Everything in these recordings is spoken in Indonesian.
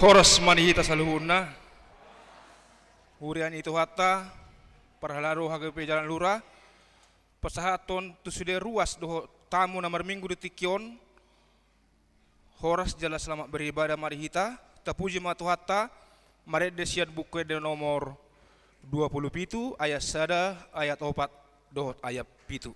Horas manihita sa luhuna. Hurian itu hatta perhalaro hagape jalan lura. Pasahaton tusude ruas doho tamu namar minggu di tikyon. Horas jala selamat beribadah marihita. Tapuji matu hatta mare desian buku de nomor 27 ayat sada ayat 4 dohot ayat pitu.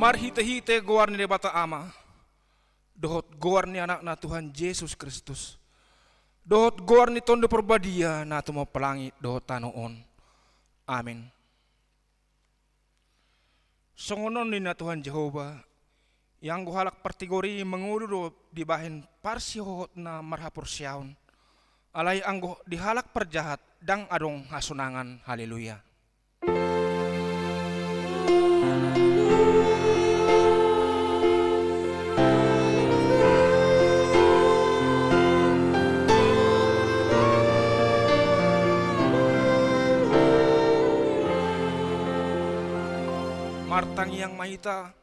Marhite-hite goar ni bata ama. Dohot goar ni anak na Tuhan Yesus Kristus. Dohot goar ni tondo perbadia na tumo pelangit dohot tanoon. Amin. Songonon ni na Tuhan Jehova yang guhalak partigori menguluro di bahin parsi hohot na marhapur siaon. Alay anggo dihalak perjahat dang adong hasunangan. Haleluya. Martang yang mahita,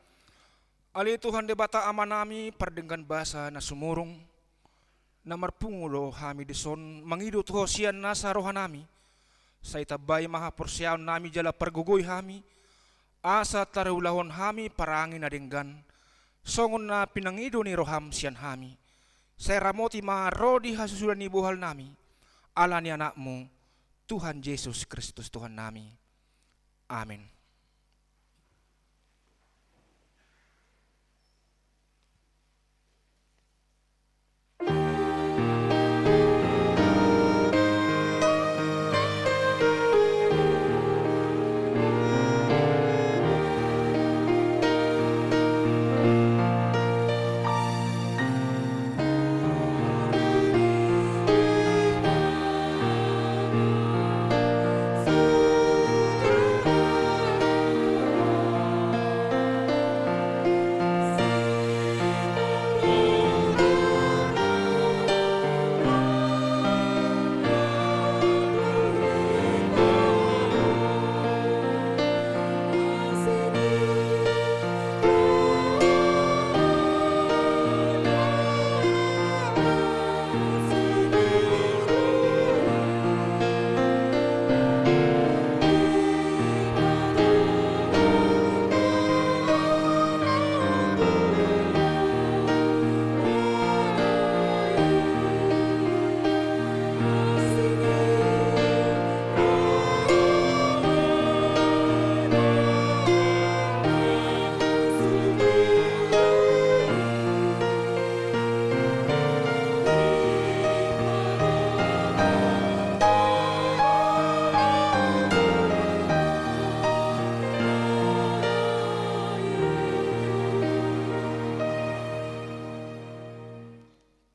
ali Tuhan de bata amanami perdenggan basa na sumurong, na marpungulo hami dison mangidot hosian nasa rohanami, sa itabay mahapursiyaon nami jala pergugoy hami, asa tareulahon hami parangin na denggan, songon na pinangido ni roham siyan hami, Saya ramoti marodi hasusulan ni bohal nami. Ala ni anakmu, Tuhan Yesus Kristus Tuhan nami. Amin.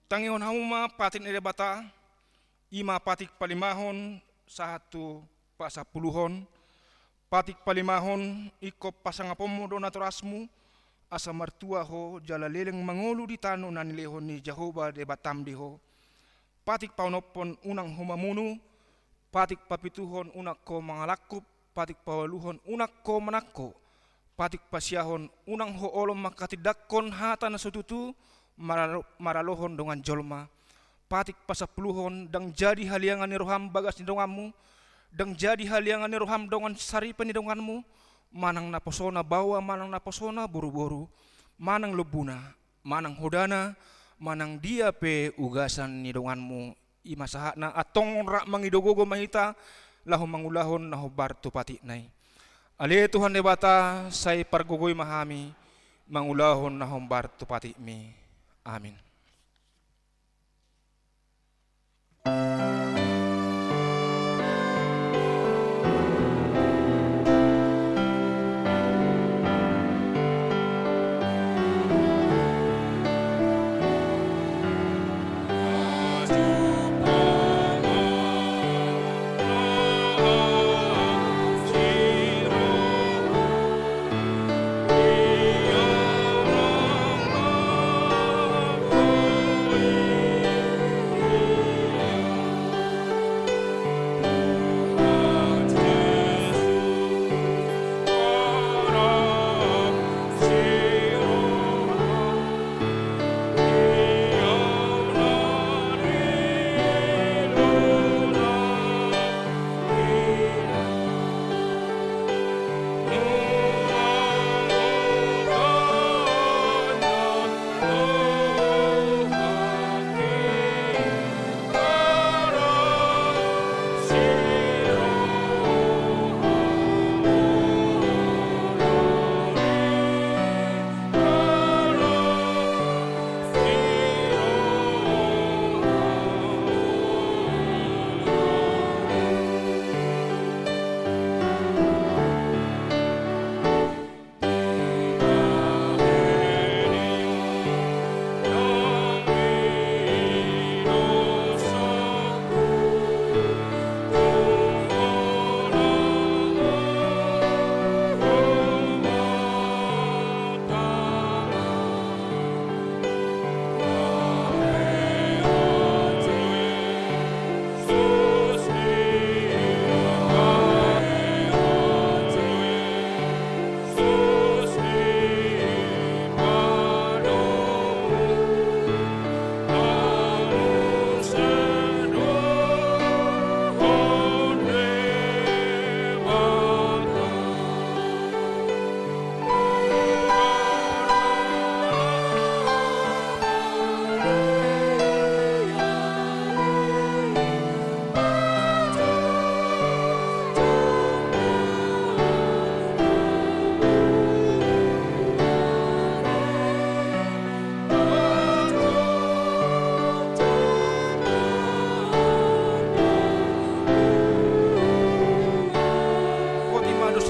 Tangihon hamuma patin ere bata, ima patik palimahon, satu pasapuluhon, patik palimahon, iko pasangapomo donatorasmu, asa martua ho, jala leleng mangolu di tanu nanilehon ni Jehovah de batam diho, patik paunopon unang humamunu, patik papituhon unak ko mangalakup, patik pawaluhon unak ko manakko, patik pasiahon unang ho olom makatidakon hata na sututu, maralohon dengan jolma, patik pasapuluhon dang jadi haliangan ni roham bagas ni donganmu, dang jadi haliangan ni roham dongan saripan ni donganmu, manang naposona bawa, manang naposona buru-buru, manang lebuna, manang hodana, manang dia pe ugasan ni donganmu, ima sahana atong rak mangidogogo mahita, lahu mangulahon naho bartu patik nai. Ale Tuhan debata, say pargogoy mahami, mangulahon naho bartu patik mi. Amin.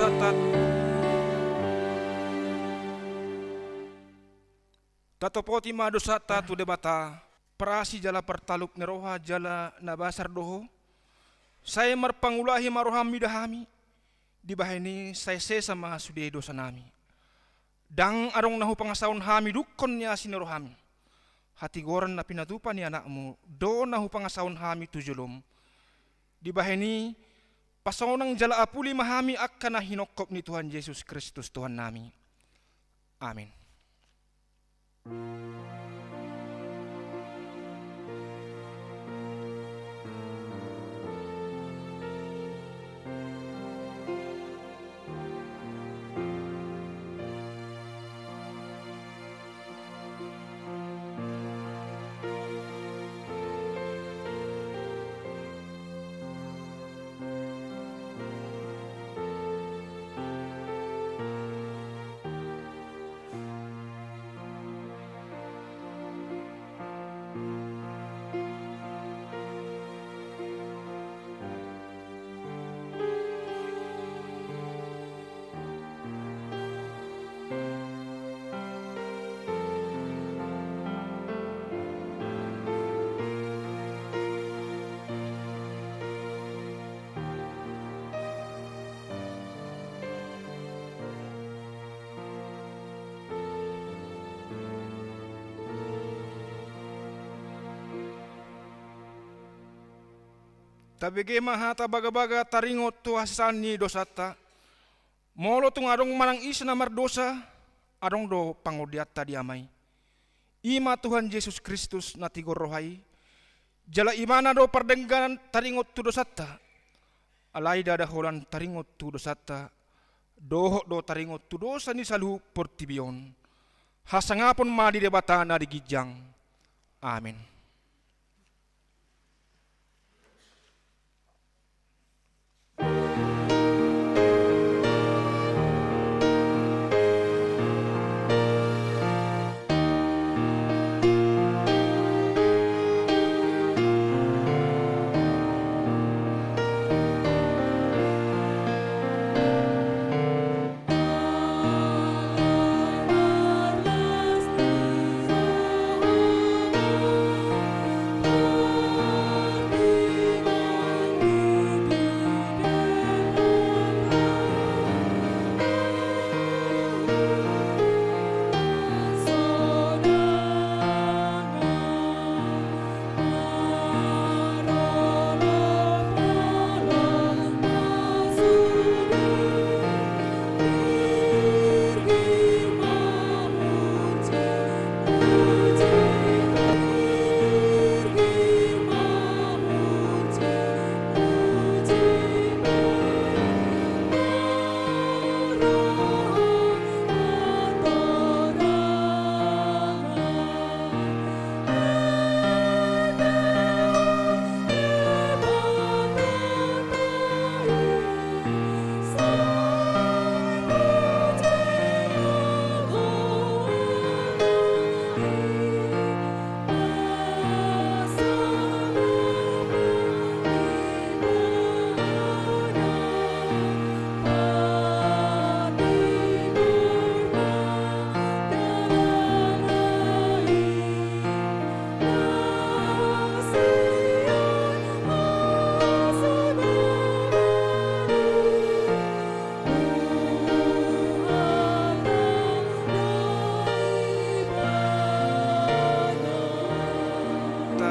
dosata tatopoti ma dosata tu debata perasi jala pertaluk neroha jala nabasar doho saya marpangulahi marohami dahami di bahini saya sesa mga sude dosa nami dang arong nahu pangasaon hami dukon niya sinerohami hati goran na pinatupan ni anakmu do nahu pangasaon hami tujulom di bahini pasonang jala apuli mahami akan na hinokop ni Tuhan Yesus Kristus Tuhan nami. Amin. Tabege mahata baga-baga taringot tu hasani dosata. Molo tung adong manang isa na mardosa, adong do pangodiat tadi amay. Ima Tuhan Yesus Kristus na tigorohay. Jala imana do pardengganan taringot tu dosata. Alay dadaholan taringot tu dosata. Doho do taringot tu dosa ni salu portibion. Hasangapon madi debata na digijang. Amin.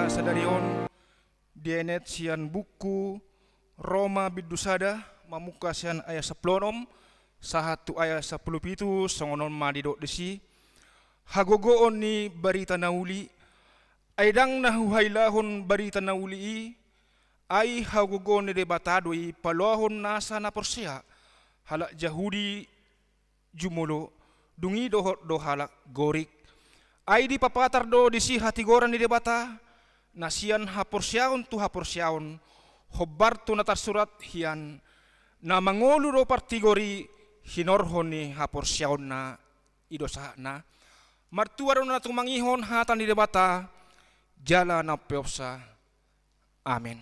Sadarion dienet sian buku Roma bidusada mamuka sian ayat 10 sahatu ayat 17 songonon madidok desi hagogoon ni barita nauli aidang nahuhailahon barita nauli ay hagogoon ni debatadoi palohon nasa na porsia halak Jahudi jumulo dungi dohot do halak gorik ay di papatar do desi hatigoran ni debata nasian haporsiaon tu haporsiaon hobar tu natar surat hian na mangolu do partigori hinorhon ni haporsiaon na idosa na martuaro na tumangihon hatan di debata jala na peopsa. Amin.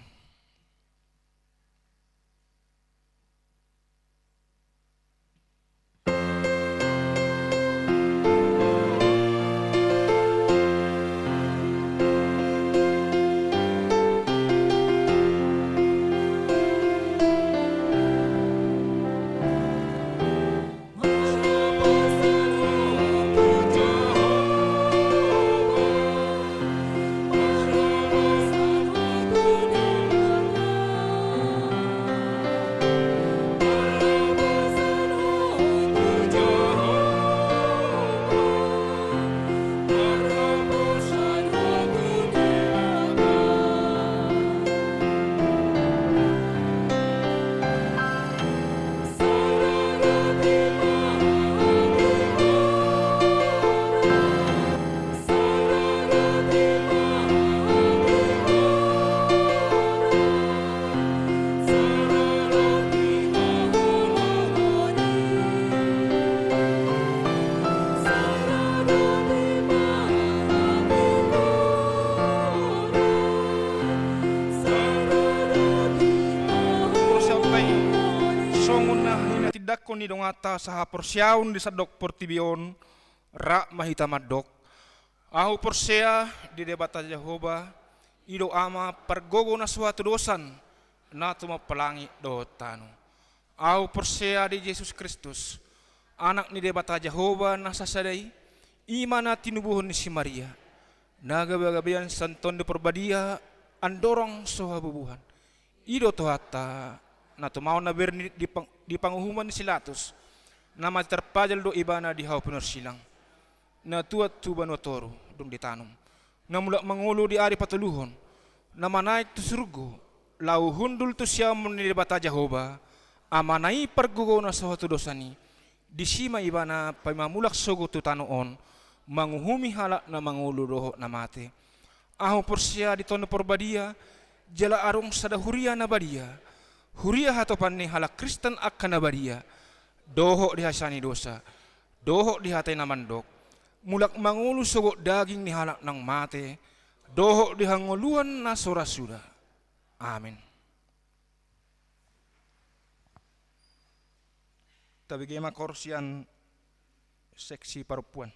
mangun na hinatidak ko ni dongata sa porsiyaon di sadok portibion ra mahita madok. Ahu porsea di debata Jehova ido ama pergogo na suatu dosan na tumapalangi do tanu. Ahu porsea di Yesus Kristus anak ni debata Jehova na sasadai ima na tinubuhon ni si Maria. Nagabagabian santon di perbadia andorong soha bubuhan. Ido tohata na tumaw na berni di panguhuman ni Silatus na terpajal do ibana di hau penursilang na tuat tuban watoro dong ditanum na mulak mangulo di ari patuluhon na manaik tu surgo lau hundul tu siamun ni debata Jehova amanai pergugo na sahatu dosani di sima ibana pamamulak sogo tu tanuon manguhumi halak na mangulo doho na mate. Aho porsia di tono porbadia jala arung sada huria na badia huria hatopan ni halak Kristen akan na badia doho dihasani dosa doho dihatai na mandok mulak mangulu sogok daging ni halak nang mate doho dihangoluan na sorasuda. Amin. Tabi gema korsian seksi perempuan.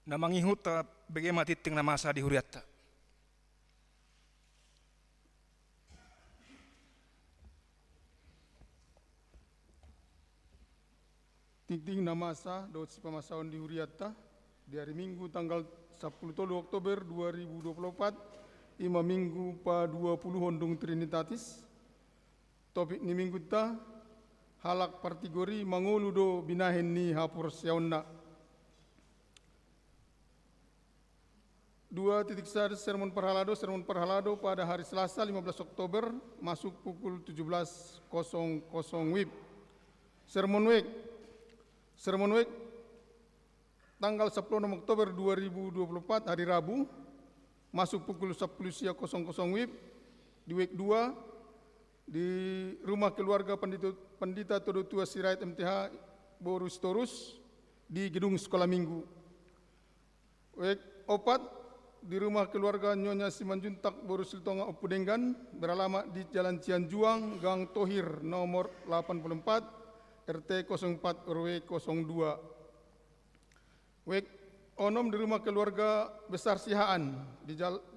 namangihut bagaimana titing na masa di huriatta. Titing nama sah daud si pemasaun di Huriatta di hari Minggu tanggal 10 Oktober 2024 ima Minggu pa 20 Hondung Trinitatis. Topik ni minggu ta halak partigori mangulu do binahen ni hapur siauna. 2.1 sermon perhalado pada hari Selasa 15 Oktober masuk pukul 17.00 WIB. Sermon week tanggal 10 Oktober 2024 hari Rabu masuk pukul 10.00 WIB di week 2 di rumah keluarga Pendeta Todo Tua Sirait MTH Borus Torus di gedung sekolah minggu. Week 4 di rumah keluarga Nyonya Simanjuntak Borus Siltonga Opudenggan beralamat di Jalan Cianjuang Gang Tohir nomor 84 RT 04 RW 02. Wek onom di rumah keluarga besar Sihaan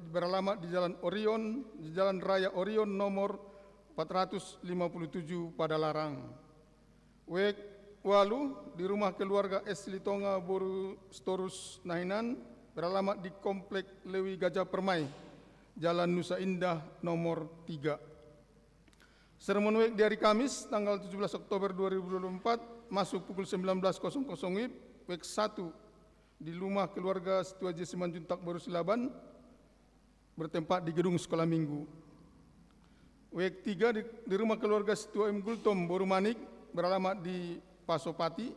beralamat di Jalan Orion, di Jalan Raya Orion nomor 457 pada Larang. Wek walu di rumah keluarga S. Litonga Boru Storus Nahinan beralamat di Komplek Lewi Gajah Permai, Jalan Nusa Indah nomor 3. Sermon week di hari Kamis tanggal 17 Oktober 2024 masuk pukul 19.00 WIB week 1 di rumah keluarga Setua J. Simanjuntak Boru Silaban bertempat di gedung sekolah minggu. Week 3 di rumah keluarga Setua M. Gultom Boru Manik beralamat di Pasopati.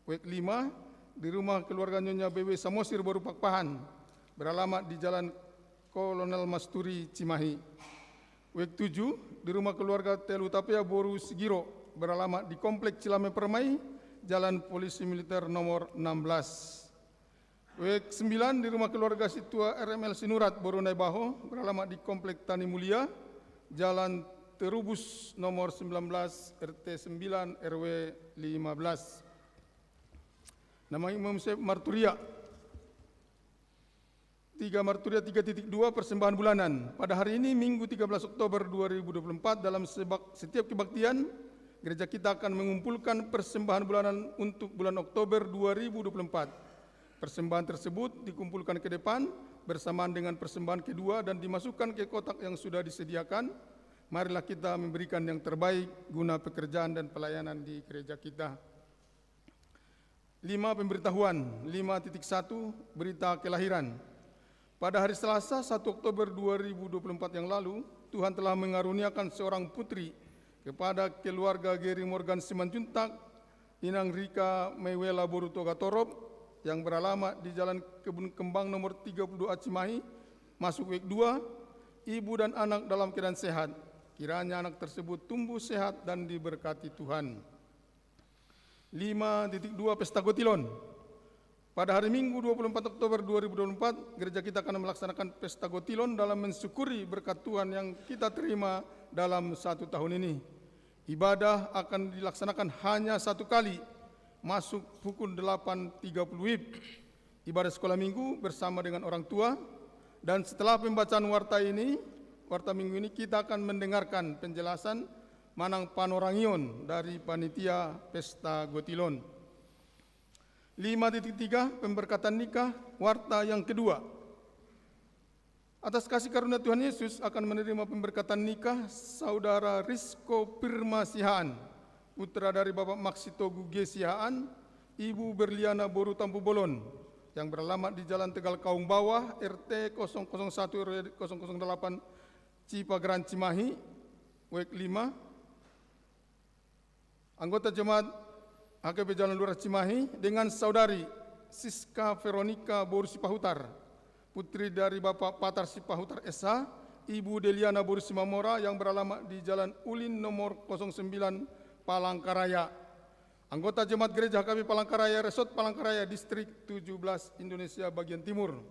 Week 5 di rumah keluarga Nyonya BW Samosir Boru Pakpahan beralamat di Jalan Kolonel Masturi Cimahi. Week 7 di rumah keluarga Telu Tapia Boru Sigiro beralamat di Komplek Cilame Permai, Jalan Polisi Militer nomor 16. Week 9 di rumah keluarga Situa RML Sinurat Boru Naibaho beralamat di Komplek Tani Mulia, Jalan Terubus nomor 19 RT 9 RW 15. Nama Imam Syekh Marturia 3 Marturia 3.2 persembahan bulanan. Pada hari ini Minggu 13 Oktober 2024 dalam setiap kebaktian gereja kita akan mengumpulkan persembahan bulanan untuk bulan Oktober 2024. Persembahan tersebut dikumpulkan ke depan bersamaan dengan persembahan kedua dan dimasukkan ke kotak yang sudah disediakan. Marilah kita memberikan yang terbaik guna pekerjaan dan pelayanan di gereja kita. 5 pemberitahuan. 5.1 berita kelahiran. Pada hari Selasa 1 Oktober 2024 yang lalu, Tuhan telah mengaruniakan seorang putri kepada keluarga Gary Morgan Simanjuntak, Inang Rika Mewela Borutoga Torop, yang beralamat di Jalan Kebun Kembang nomor 32 Cimahi, masuk week 2, ibu dan anak dalam keadaan sehat. Kiranya anak tersebut tumbuh sehat dan diberkati Tuhan. 5.2 Pesta Gotilon. Pada hari Minggu 24 Oktober 2024, gereja kita akan melaksanakan Pesta Gotilon dalam mensyukuri berkat Tuhan yang kita terima dalam 1 tahun ini. Ibadah akan dilaksanakan hanya 1 kali, masuk pukul 8.30 WIB. Ibadah sekolah minggu bersama dengan orang tua, dan setelah pembacaan warta minggu ini kita akan mendengarkan penjelasan Manang Panorangion dari Panitia Pesta Gotilon. 5.3 Pemberkatan nikah warta yang kedua. Atas kasih karunia Tuhan Yesus akan menerima pemberkatan nikah Saudara Rizko Pirma Sihaan, putra dari Bapak Maksito Guge Sihaan, Ibu Berliana Boru Tampu Bolon, yang beralamat di Jalan Tegal Kaung Bawah, RT 001 RW 008 Cipageran Cimahi, week 5. Anggota jemaat HKP Jalan Lurah Cimahi dengan Saudari Siska Veronica Boru Sipahutar, putri dari Bapak Patar Sipahutar SH, Ibu Deliana Boru Simamora yang beralamat di Jalan Ulin nomor 09 Palangkaraya. Anggota Jemaat Gereja HKP Palangkaraya, Resort Palangkaraya, Distrik 17 Indonesia bagian Timur.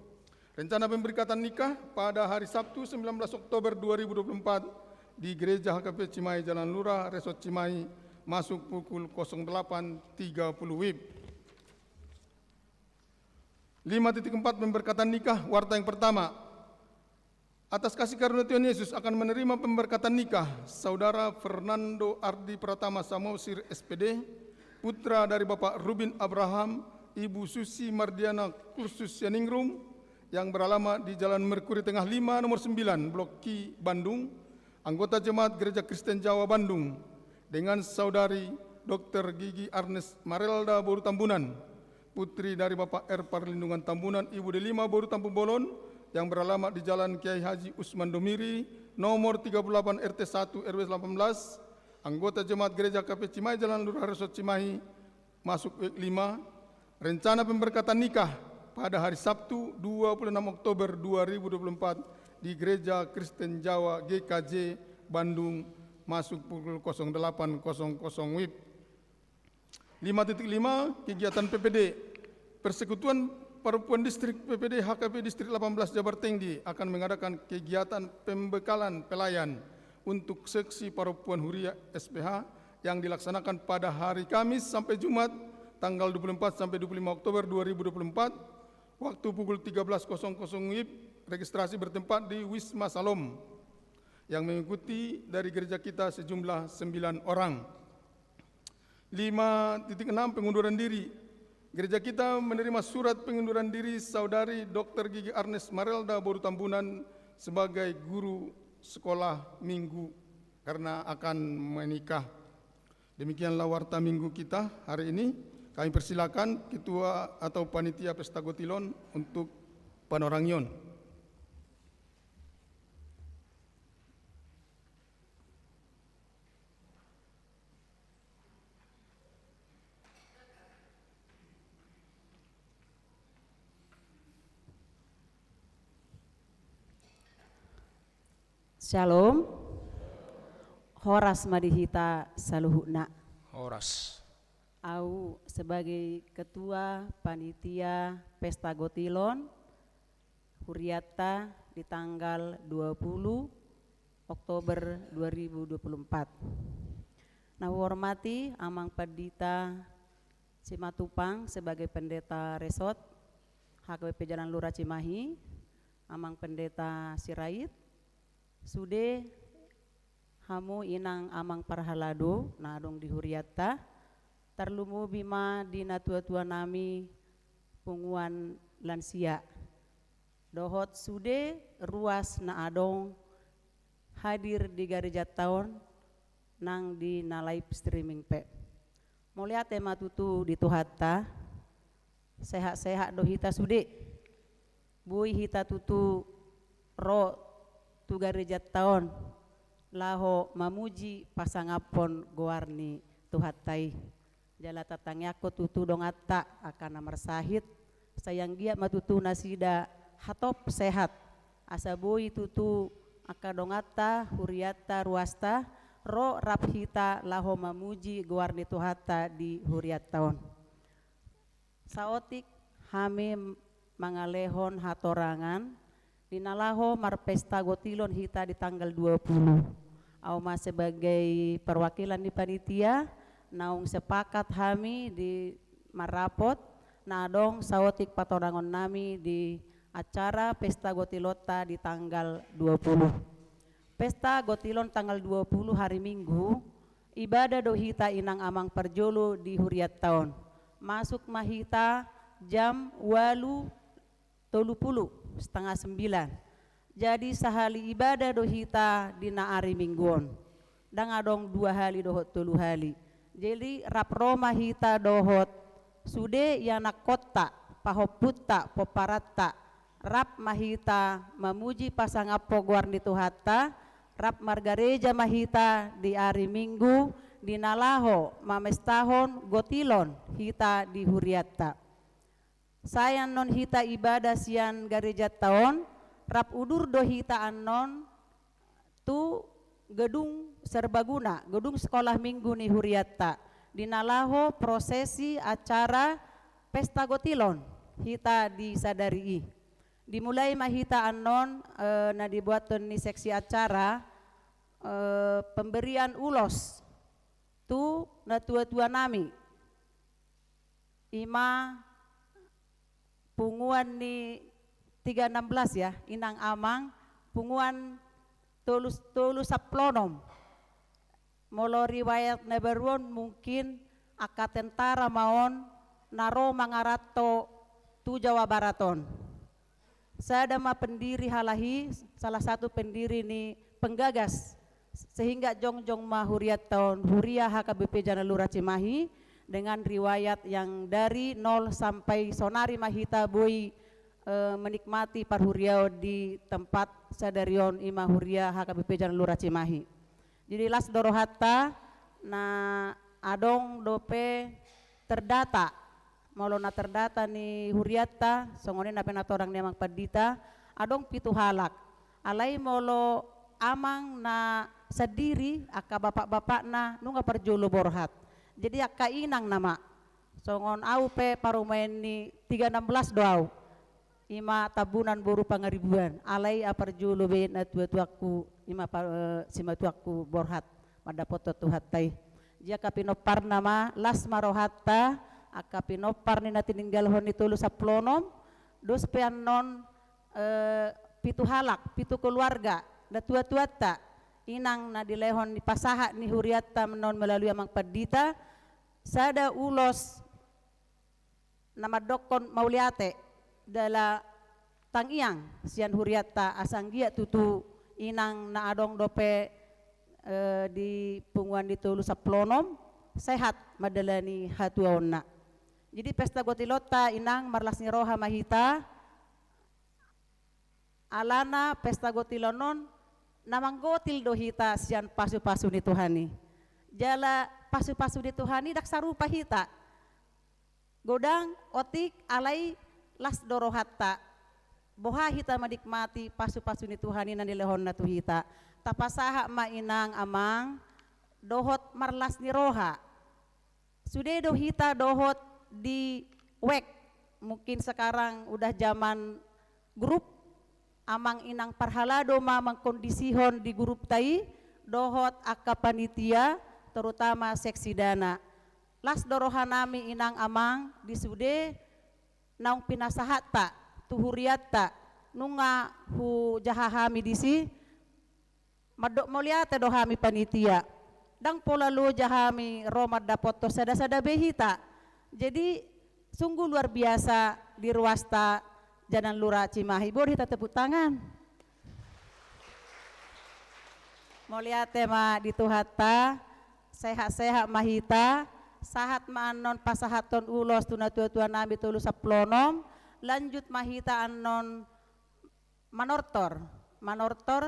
Rencana pemberkatan nikah pada hari Sabtu 19 Oktober 2024 di Gereja HKP Cimahi Jalan Lurah, Resort Cimahi, masuk pukul 08.30 WIB. 5.4 pemberkatan nikah warta yang pertama. Atas kasih karunia Tuhan Yesus akan menerima pemberkatan nikah Saudara Fernando Ardi Pratama Samosir SPD, putra dari Bapak Rubin Abraham, Ibu Susi Mardiana Kursus Yaningrum, yang beralamat di Jalan Merkuri Tengah 5 nomor 9 Blok Ki Bandung, anggota Jemaat Gereja Kristen Jawa Bandung, dengan Saudari Dr. Gigi Arnes Marelda Boru Tambunan, putri dari Bapak R. Perlindungan Tambunan, Ibu Delima Boru Tampung Bolon, yang beralamat di Jalan Kiai Haji Usman Domiri, nomor 38 RT 1 RW 18, anggota Jemaat Gereja KP Cimahi Jalan Lurah Resort Cimahi, masuk week 5, rencana pemberkatan nikah pada hari Sabtu 26 Oktober 2024 di Gereja Kristen Jawa GKJ Bandung, masuk pukul 08.00 WIB. 5.5 kegiatan PPD. Persekutuan Perempuan Distrik PPD HKP Distrik 18 Jabar Tinggi akan mengadakan kegiatan pembekalan pelayan untuk seksi perempuan Huria SPH yang dilaksanakan pada hari Kamis sampai Jumat tanggal 24 sampai 25 Oktober 2024, waktu pukul 13.00 WIB. Registrasi bertempat di Wisma Salom, yang mengikuti dari gereja kita sejumlah 9 orang. 5.6 pengunduran diri. Gereja kita menerima surat pengunduran diri Saudari Dr. Gigi Arnes Marelda Boru Tambunan sebagai guru sekolah minggu karena akan menikah. Demikianlah warta minggu kita hari ini. Kami persilakan Ketua atau Panitia Pesta Gotilon untuk panorangion. Shalom. Horas madihita saluhuna. Horas. Au sebagai Ketua Panitia Pesta Gotilon Huriata di tanggal 20 Oktober 2024. Nah, hormati Amang Pendeta Cimatupang sebagai Pendeta Resort HKBP Jalan Lurah Cimahi, Amang Pendeta Sirait, Sude hamu inang amang parhalado nadong di Huriata, tarlumu bima dina tua-tua nami punguan lansia. Dohot sude ruas na adong hadir di gereja tahun nang di na live streaming pe. Mulia tema tutu di Tuhata, sehat-sehat do hita sude, bui hita tutu ro tu gereja tahun laho mamuji pasangapon goarni Tuhatai. Jala tatangyako tutu dong atta akan namar sahid sayang gia matutu nasida hatop sehat asaboi tutu akadong atta huriata ruasta ro raphita laho mamuji goarni Tuhata di huriat tahun. Saotik hame mangalehon hatorangan dinalaho marpesta gotilon hita di tanggal 20. Auma sebagai perwakilan di panitia naung sepakat hami di marapot nadong saotik patorangon nami di acara pesta gotilota di tanggal 20. Pesta gotilon tanggal 20 hari Minggu, ibadah dohita inang amang perjolo di huriat tahun. Masuk mahita jam 8:30 setengah 9. Jadi sahali ibadah dohita dina ari mingguon. Dan adong 2 hali dohot 3 hali. Jadi rap Roma hita dohot sude yana kota pahoputta poparata rap mahita mamuji pasangapo guarni Tuhata rap margareja mahita di ari minggu dinalaho mamestahon gotilon hita di huriata. Sayan non hita ibadah sian gereja tahun rap udur do hita anon tu gedung serbaguna, gedung sekolah minggu ni huriata dinalaho prosesi acara pesta gotilon hita disadari. Dimulai mahita anon na dibuaton ni seksi acara pemberian ulos tu na tua-tua nami ima punguan ni 316 ya, inang amang, punguan tulus saplonom. Molo riwayat neberuon mungkin aka tentara maon naro mangarato tu Jawa Baraton. Saya ma pendiri halahi, salah satu pendiri ni penggagas sehingga jongjong mahuriat tahun Huria HKBP Jalan Lurah Cimahi dengan riwayat yang dari 0 sampai sonari mahita boi menikmati parhuriau di tempat sadarion ima Huria HKBP Jalan Lurah Cimahi. Jadi las dorohata na adong dope terdata molo na terdata ni huriata songone na penatorang ni amang padita adong pitu halak alai molo amang na sadiri aka bapak-bapak na nunga perjulu borhat jadi aka inang nama songon au pe parumain ni 316 doau ima tabunan boru pangaribuan alai aparjulu be na tua-tuaku ima simatuaku borhat madapot tuhatai jia kapinopar nama las marohatta aka pinopar ni natininggal honi tulu saplonom dos peanon pitu halak pitu keluarga da tua-tuata inang na dilehon ni pasaha ni huriata menon melalui amang padita sada ulos nama dokon mauliate dala tangiang sian huriata asanggia tutu inang na adong dope di punguan di tulu saplonom sehat madalani hatuaonna. Jadi pesta gotilota inang marlas ni roha mahita alana pesta gotilonon namang gotil dohita sian pasu-pasu ni Tuhani. Jala pasu-pasu di Tuhani dak sarupa hita. Godang otik alai las dorohatta. Boha hita madikmati pasu-pasu ni Tuhani nan dilehon na tuhita. Tapasaha ma inang amang dohot marlas ni roha. Sudah dohita dohot di wek. Mungkin sekarang udah zaman grup amang inang parhalado ma mengkondisihon di grup tai dohot aka panitia terutama seksi dana. Las dorohanami inang amang di sude naung pinasahata tuhuriata nunga hu jahahami disi madok moliate dohami panitia dang pola lu jahami romad dapoto sada-sada behita jadi sungguh luar biasa di ruasta Jalan Lurah Cimahi. Boleh kita tepuk tangan moliate ma dituhata sehat-sehat mahita sahat maanon pasahaton ulos tuna tua-tua nabi tulu saplonom lanjut mahita anon manortor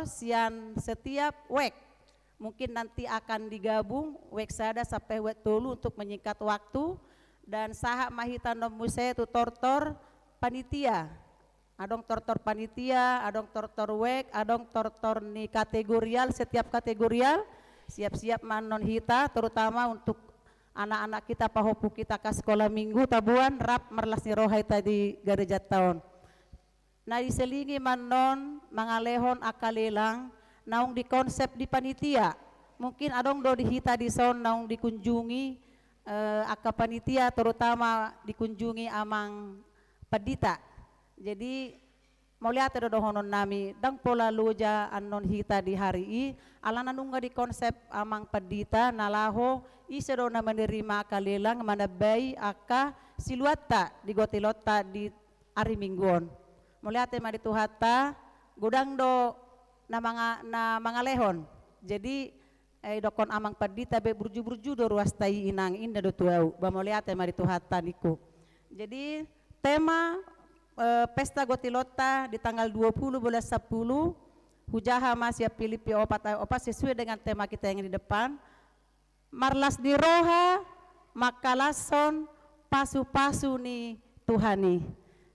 sian setiap wek mungkin nanti akan digabung wek sada sampai wek tulu untuk menyingkat waktu dan sahat mahita nomuse tu tortor panitia adong tortor panitia adong tortor wek adong tortor ni kategorial setiap kategorial siap-siap manon hita terutama untuk anak-anak kita pahopu kita ke sekolah minggu tabuan rap merlas ni rohai tadi gereja tahun. Nah diselingi manon mangalehon akalelang naung di konsep di panitia. Mungkin adong do dihita di son naung dikunjungi aka panitia terutama dikunjungi amang padita. Jadi mau lihat do honon nami dang pola luja anon hita di hari i alana nungga di konsep amang padita nalaho isedo na menerima kalelang manabai aka siluata di gotilota di ari mingguon muliate ma dituhata gudang do na mangalehon jadi dokon amang padita be burju-burju do ruas tai inang inda do tuau ba muliate ma dituhata niku jadi tema pesta gotilota di tanggal 20 bulan 10 hujaha masih Filipi opat sesuai dengan tema kita yang di depan marlas di roha makalason pasu-pasu ni Tuhani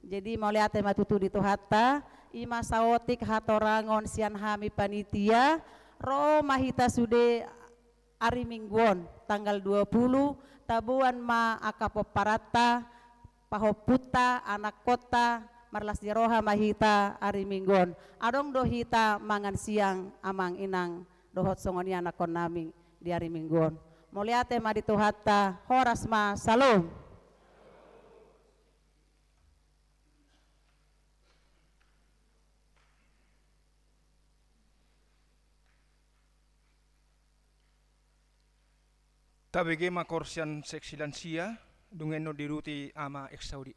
jadi mau lihat tema tutu di tuhata ima saotik hatorangon sian hami panitia ro mahita sude ari mingguon tanggal 20 tabuan ma akapoparata pahoputa anak kota marlas di roha mahita ari minggon adong dohita mangan siang amang inang dohot songoni anak kon nami di ari minggon moliate ma dituhata horas ma salom Tabege ma korsian seksi lansia dengan no diruti ama eksaudi.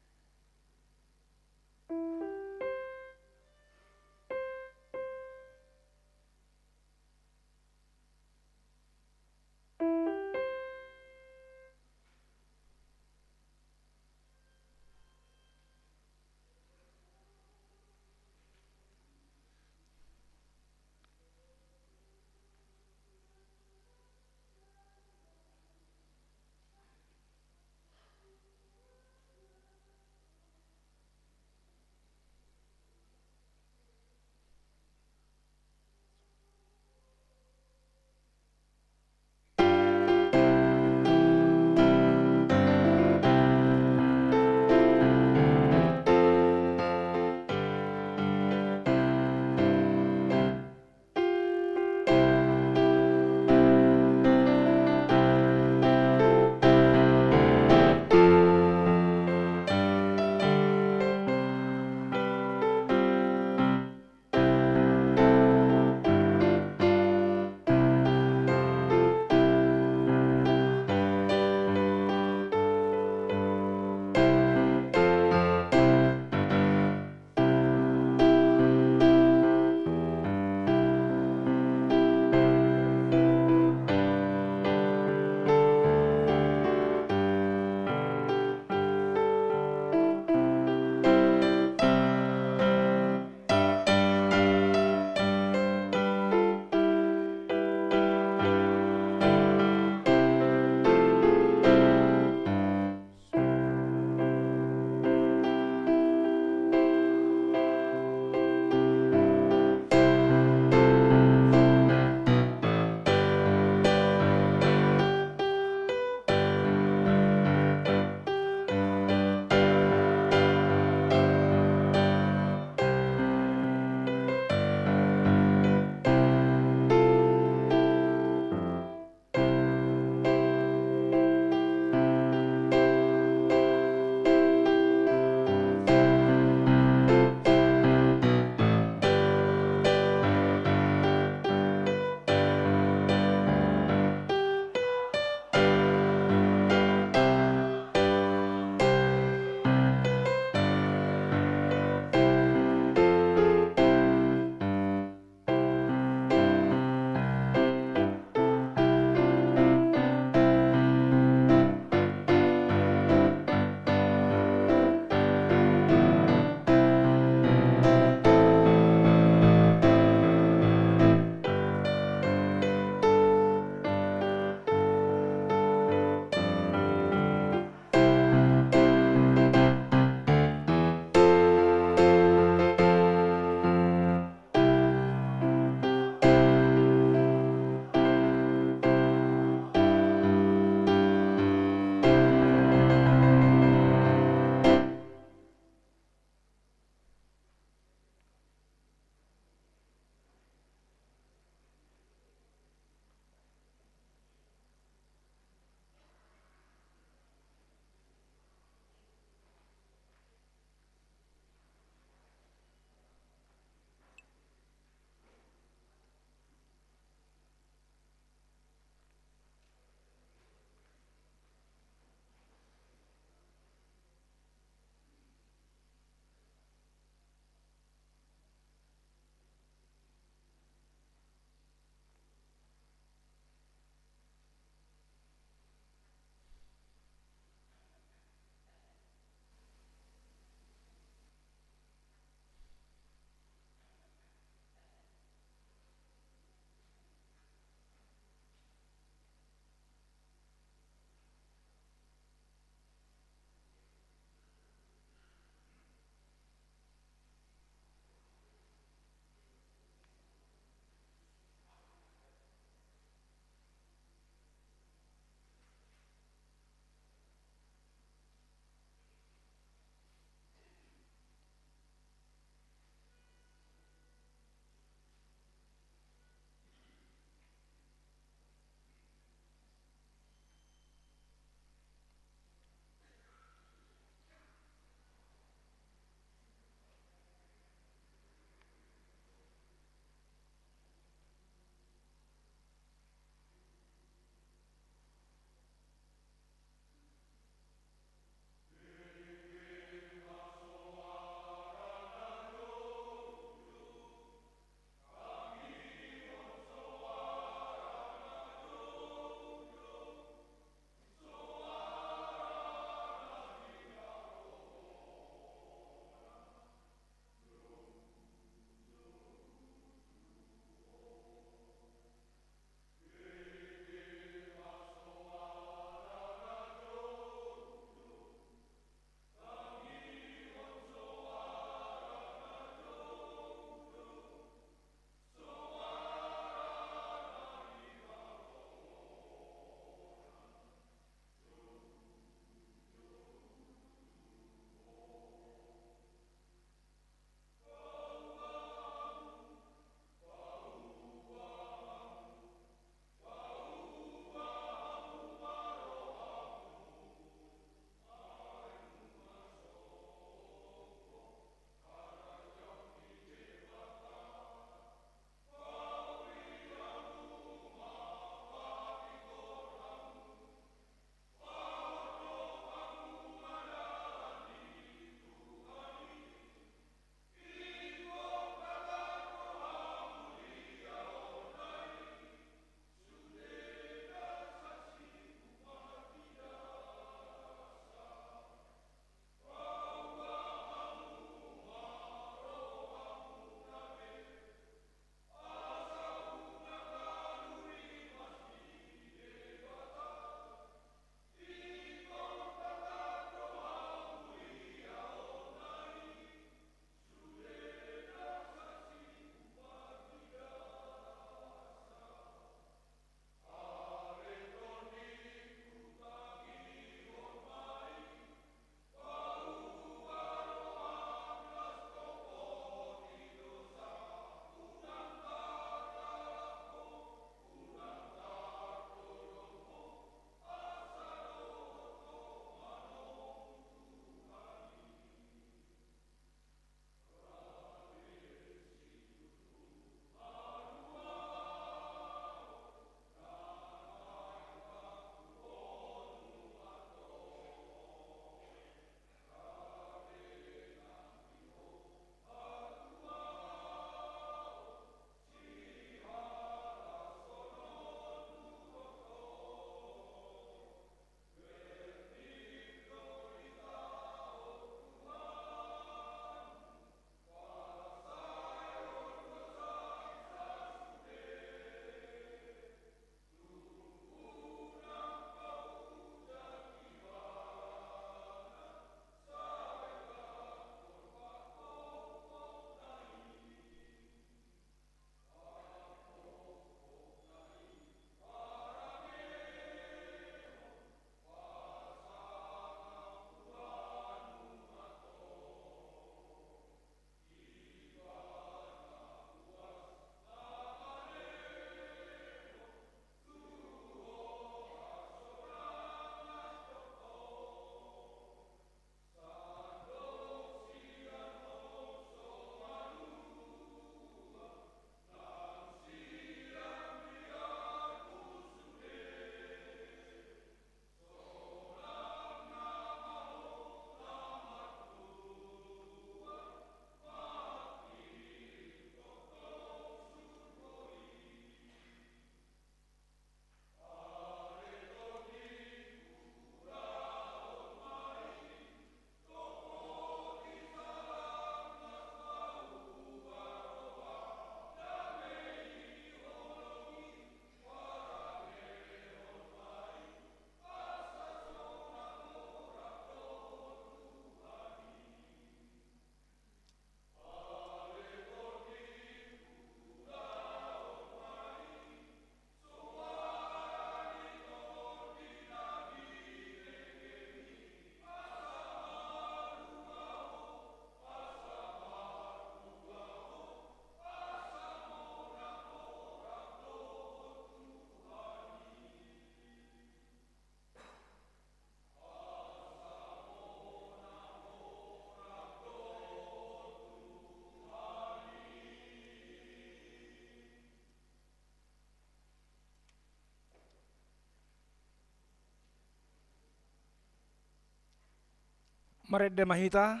Marede mahita,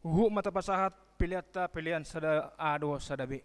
uhu mata pasahat piliata pilihan sada ado sadabi.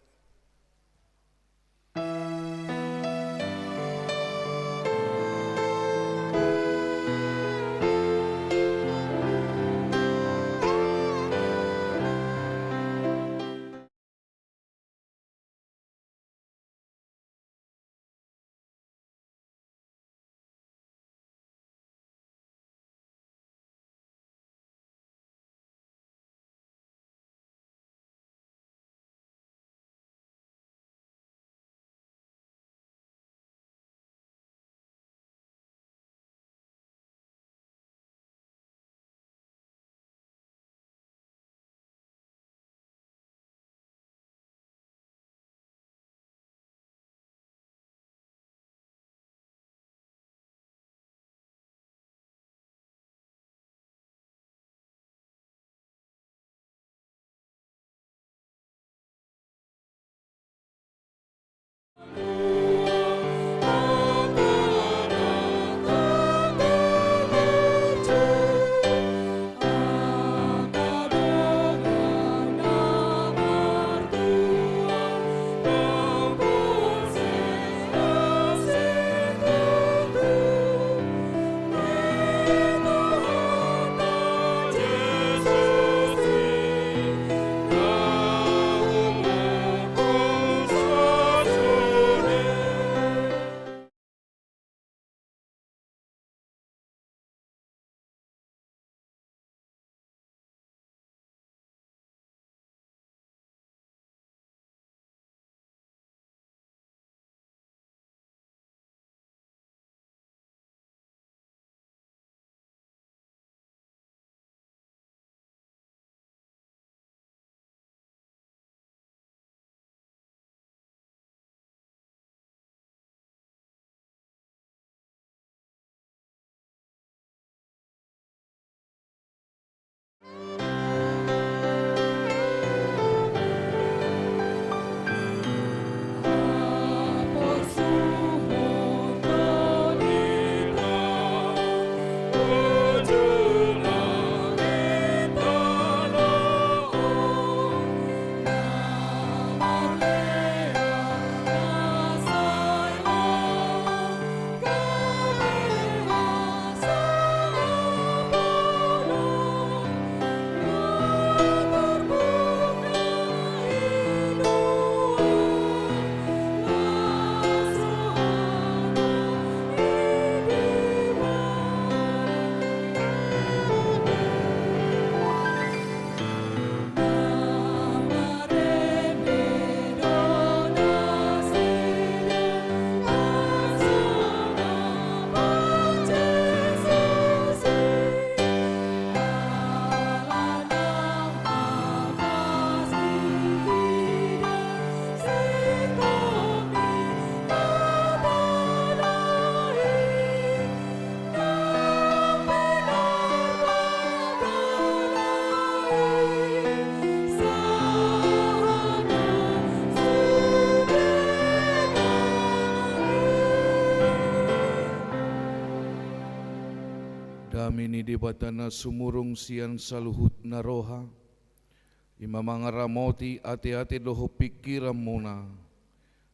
Damini di batana sumurung sian saluhut naroha, imamangaramoti ati-ati doho pikiran muna,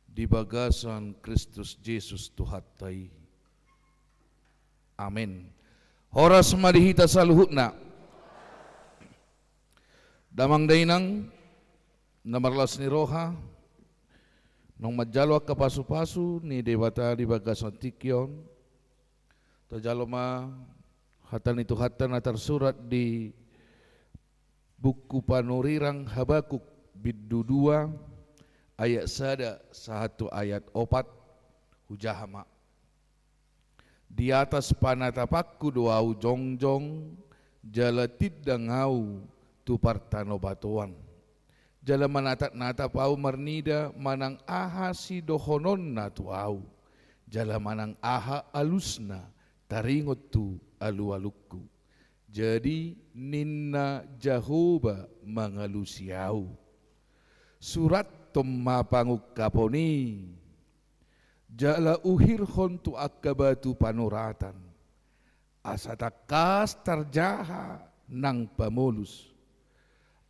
di bagasan Kristus Yesus Tuhatai. Amin. Horas madihita saluhutna. Damang dainang namarlas ni roha, nong majalwa kapasu-pasu ni debata di bagasan tikyon, tajaloma hatan itu hatan tersurat di buku panurirang Habakuk biddu 2 ayat sada 1 ayat 4 hujahama. Di atas panatapakku doau jongjong jala tiddangau tu partano batuan. Jala manatat-natap au marnida manang aha si dohonon na tu au. Jala manang aha alusna taringot tu alu-alukku. Jadi ninna Jahoba mangalusiau. Surat tumapanguk kaponi. Jala uhir hontu akabatu panuratan. Asatakas tarjaha nang pamulus.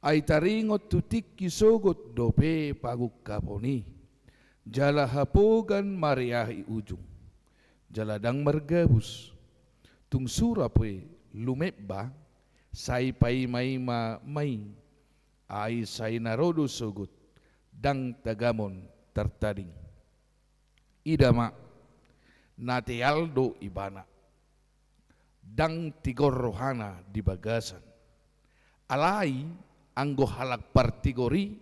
Ay taringot tutik kisogot dope pagukaponi. Jala hapogan mariahi ujung. Jaladang margabus. Tung surapoy lumeba say pay may ay say narodo sugot dang tagamon tartading. Idama natialdo ibana dang tigor rohana di bagasan. Alay anggo halak partigori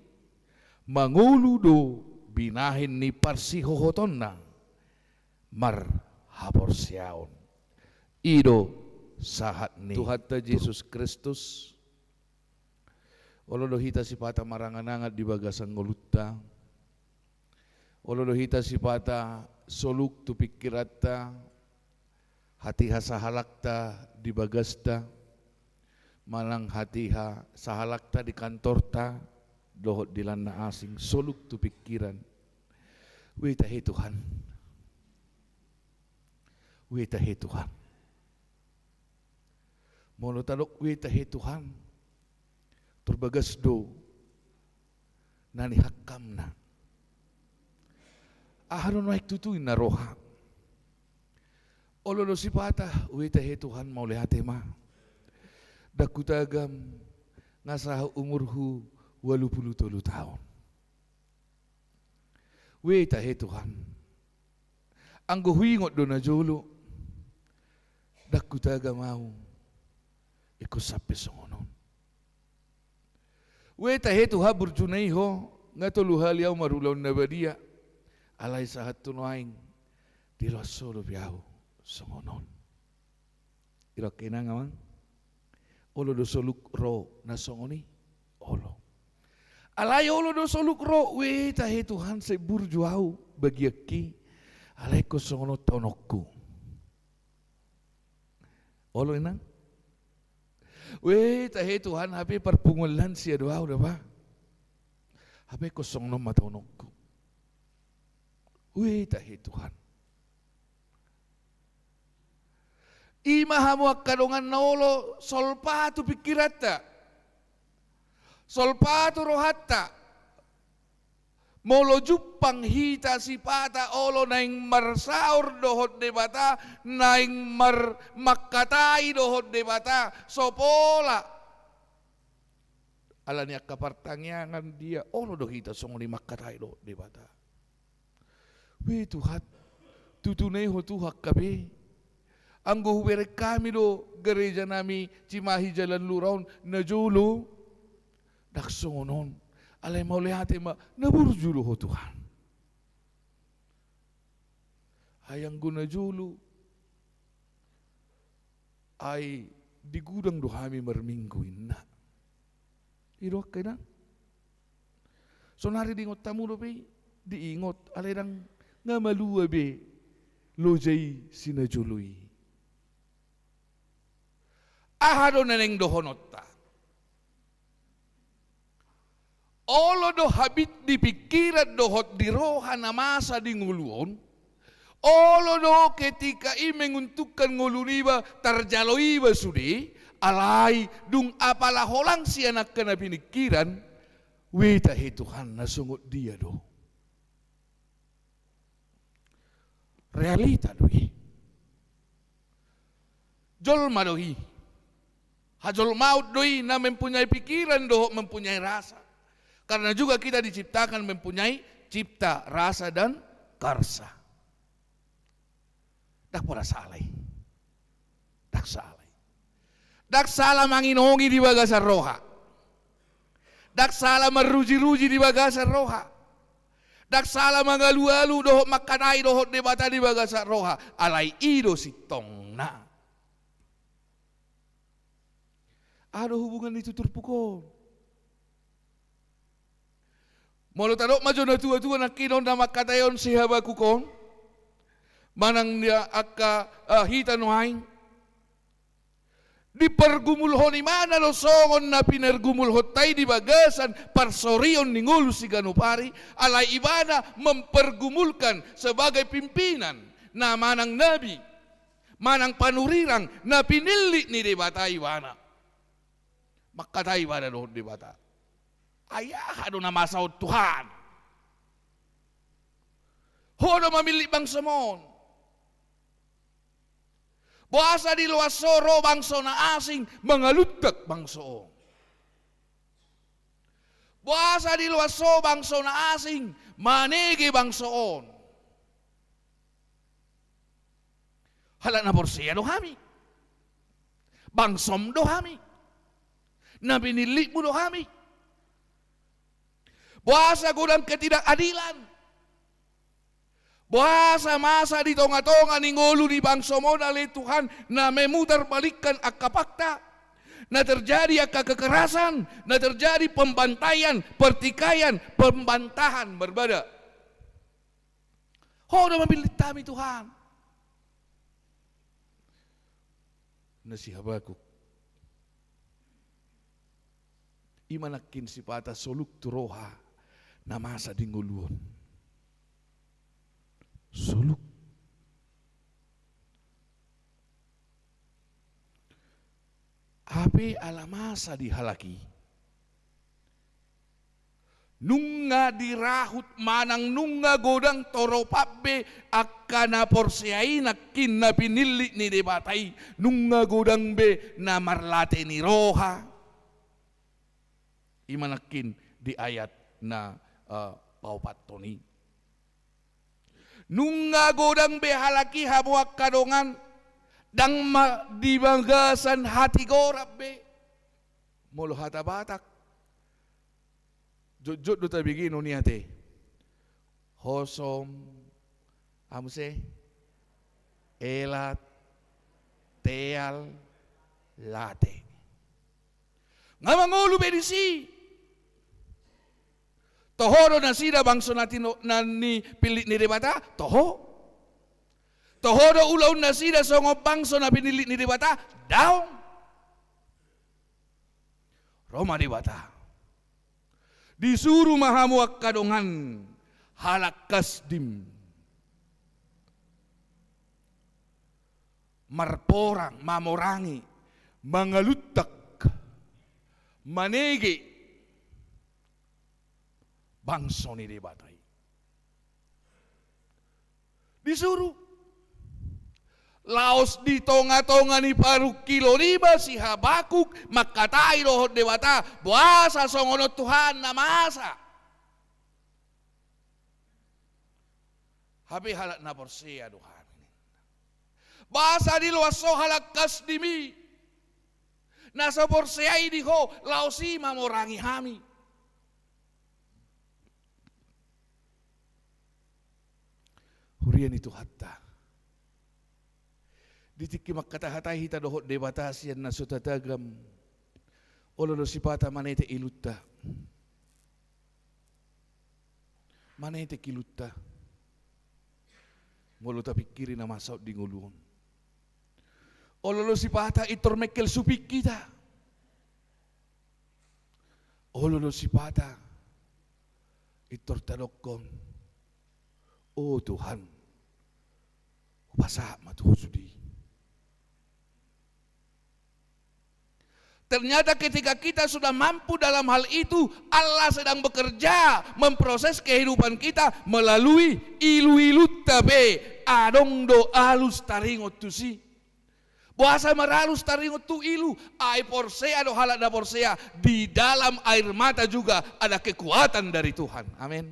manguludo binahin ni parsihohoton na mar haporsiaon. Ido sahat ni Tuhan ta Yesus Kristus. Ololohita si pata maranganangat di bagasan ngolutta. Ololohita si pata soluk tu pikirata. Hatiha sahalakta di bagasta. Malang hatiha sahalakta di kantorta. Dohot di lana asing soluk tu pikiran. Witahi Tuhan. Witahi Tuhan. Mono talok witahi Tuhan. Turbagas do nani hakam na. Aharon waik tutuin na roha. Ololo si pata witahi Tuhan maulihate ma. Dakutagam ngasaha umurhu 83 tahun. Witahi Tuhan. Anggo huingot do na jolo. Dakutagam mau. Iko sapi songonon. Weta hetu habur junaiho ngatolu haliau marulaw na badia alay sahat tunuaing dilosolo biao songonon. Iro kena ngaman olo do soluk ro na songoni olo. Alay olo do soluk ro weta hetu han se burjuau bagiaki alay ko songono tonokku. Olo inang weh tahe Tuhan hape perpungulan sia doa udah ba hape kosong nom matonokku weh tahe Tuhan imahamu akadongan naolo solpatu pikirata solpatu rohatta molo jupang hita sipata olo naing marsaur dohot debata naing makkatai dohot debata sopola alani akapartangyangan dia olo do hita songoni makkatai dohot debata we Tuhan tutunay ho tuhak kabe anggo huwere kami do gereja nami Cimahi Jalan Luraun najulo daksongonon alay maulihati ma naburjulu ho Tuhan. Hayang guna julu ay di gudang dohami marminggu inna. Irok kay na. So nari dingot tamu do be diingot alay nang ngamaluwa be lojay sinajului. Ahado naneng dohonotta. Olo do habit di pikiran dohot di roha na masa di nguluon. Olo do ketika menguntukkan nguluniba tarjaloiba sudi. Alay dung apalah holang si anak kena pinikiran. Wita he Tuhan nasungot dia do. Realita doi. Jolma doi. Hajol maut doi na mempunyai pikiran do mempunyai rasa. Karena juga kita diciptakan mempunyai cipta, rasa dan karsa. Dak pora salay. Dak salay. Dak sala manginongi di bagasan roha. Dak sala meruji-ruji di bagasan roha. Dak sala mangalu-alu dohot makanai dohot debata di bagasan roha. Alay ido sitong na. Ada hubungan itu terpukul. Molo tadok majo na tua-tua na kinon na makatayon si Habakukon. Manang dia akka hita nuhain. Di pergumulho ni mana lo songon na pinergumulho tay di bagasan parsorion ni ngulu si Ganupari. Alay ibana mempergumulkan sebagai pimpinan na manang nabi. Manang panurirang na pinili ni debata ibana. Makatai pada dohot di bata. Ayah ado nama saud Tuhan. Hodo mamilik bangsa mon. Bahasa di luar soro bangsa na asing mengalutak bangsa on. Bahasa di luar so bangsa na asing manege bangsa on. Halak na porsiya do kami. Bangsom do kami. Na binilik mo do kami. Bahasa gudang ketidakadilan. Bahasa masa di tonga-tonga ni ngulu di bangsa mo dali Tuhan na memutar balikkan akapakta. Na terjadi kekerasan, na terjadi pembantaian, pertikaian, pembantahan berbeda. Hodo memilih kami Tuhan. Nasi Habakuk. Imanakin sipata soluk turoha na masa dinguluon. Soluk. Ape alamasa dihalaki. Nunga dirahut manang nunga godang toropabe akana porsiai nakin na pinili ni debatai. Nunga godang be na marlate ni roha. Imanakin di ayat na paupatoni. Nunga godang be halaki habuak kadongan dang dibanggasan hati gorab be. Molo hata batak. Jujut do tabigin uniate. Hosom amse elat teal late. Ngamangulu bedisi. Tohoro na sida bangso natin na ni pilit ni debata, toho. Tohoro ulaw na sida songo bangso na pinilit ni debata, daong. Roma debata. Disuruh mahamu kadongan halak kasdim. Marporang, mamorangi, mangalutak, manege, bangso ni debatai. Disuruh. Laos di tonga-tonga ni paru kilo riba si Habakuk makatai rohot dewata buasa songono Tuhan na masa. Habi halak na porsiya Tuhan. Basa di luas so halak kasdimi. Nasa porsiya di ho laosi mamorangi hami. Hurian itu hatta. Ditiki makatahatay hita dohot debatas yan na sutatagam ololo sipata manete ilutta manete kilutta molo tapikiri na masaw di ngulun ololo sipata itormekel supik kita ololo sipata itortalokon oh Tuhan upasa matuhusudi. Ternyata ketika kita sudah mampu dalam hal itu, Allah sedang bekerja memproses kehidupan kita melalui ilu-ilu tabe adong do alus taringot tu si. Bahasa maralus taringot tu ilu, ai porsea do halak da porsea, di dalam air mata juga ada kekuatan dari Tuhan. Amin.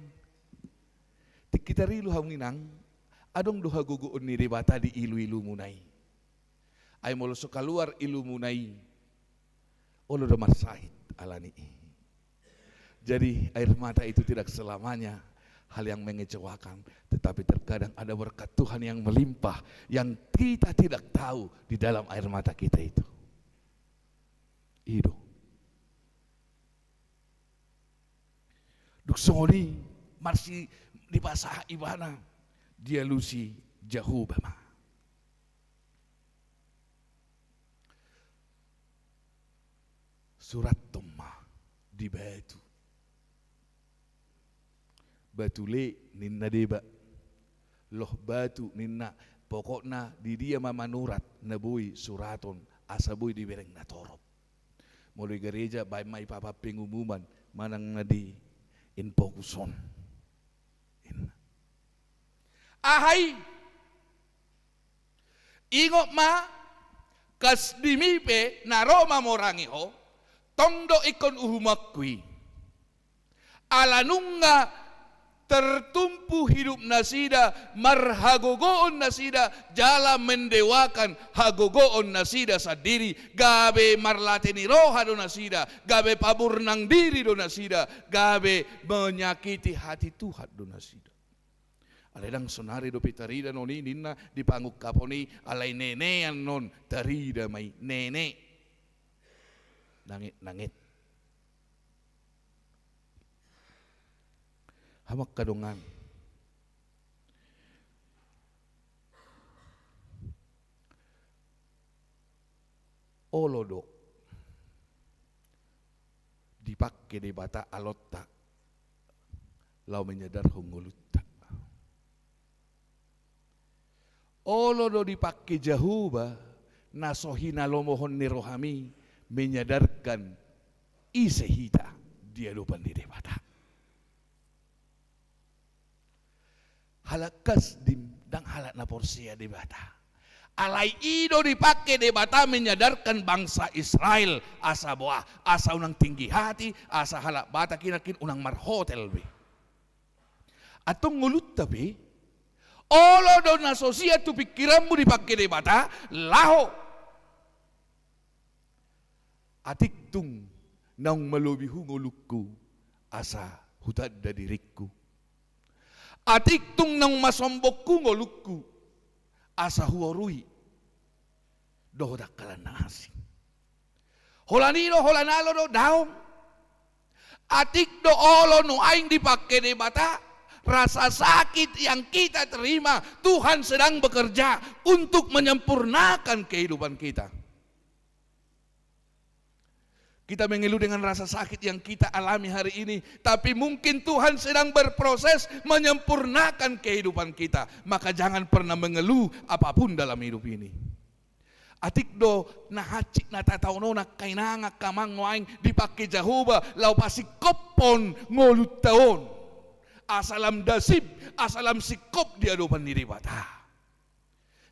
Kita rilu hanginang, adong do haguguun ni ribata di ilu-ilu munai. Ai moloso keluar ilu munai. Olo do marsahit alani. Jadi air mata itu tidak selamanya hal yang mengecewakan, tetapi terkadang ada berkat Tuhan yang melimpah yang kita tidak tahu di dalam air mata kita itu. Ido. Duksoni marsi di pasah ibana dia lusi jauh bama. Surat Tumma di batu. Batu le ninna deba. Loh batu ninna pokokna di dia mamanurat nabui suraton asabui di bereng na torop. Mulai gereja bay may papa pengumuman manang na di in fokuson. Ahay ingo ma kas dimipe na Roma morangi ho tongdo ikon uhumakwi alanung nga tertumpu hidup nasida marhagogoon nasida jala mendewakan hagogoon nasida sa diri gabe marlateni roha do nasida gabe pabur nang diri do nasida gabe menyakiti hati Tuhan do nasida alay lang sonari do pitarida non ninna di panguk kaponi alay nenean non tarida may nene nangit hamak kadungan olodo dipakai di bata alotta lau menyadar hungulutta olodo dipakai jahuba nasohina lomohon ni rohami menyadarkan isehita dia lupa di bata halakas dang halak na porsia di bata. Alay ido dipakai di bata menyadarkan bangsa Israel asa boah, asa unang tinggi hati, asa halak bata kinakin unang marhotel be. Atong ngulut tapi, olo do na sosia tu pikiranmu dipakai di bata, laho. Atik tung nang malubihu ngulukku asa hutad da diriku. Atik tung nang masombokku ngolukku asa huorui dohodak kalan na asing holanino holanalo do daong atik do olo no aing dipakai di bata rasa sakit yang kita terima Tuhan sedang bekerja untuk menyempurnakan kehidupan kita. Kita mengeluh dengan rasa sakit yang kita alami hari ini. Tapi mungkin Tuhan sedang berproses menyempurnakan kehidupan kita. Maka jangan pernah mengeluh apapun dalam hidup ini. Atik do na hacik na tatauno na kainanga kamang noaing dipakai jahoba lau pasi kopon ngolut taon. Asalam dasib, asalam sikop dia do pandiri bata.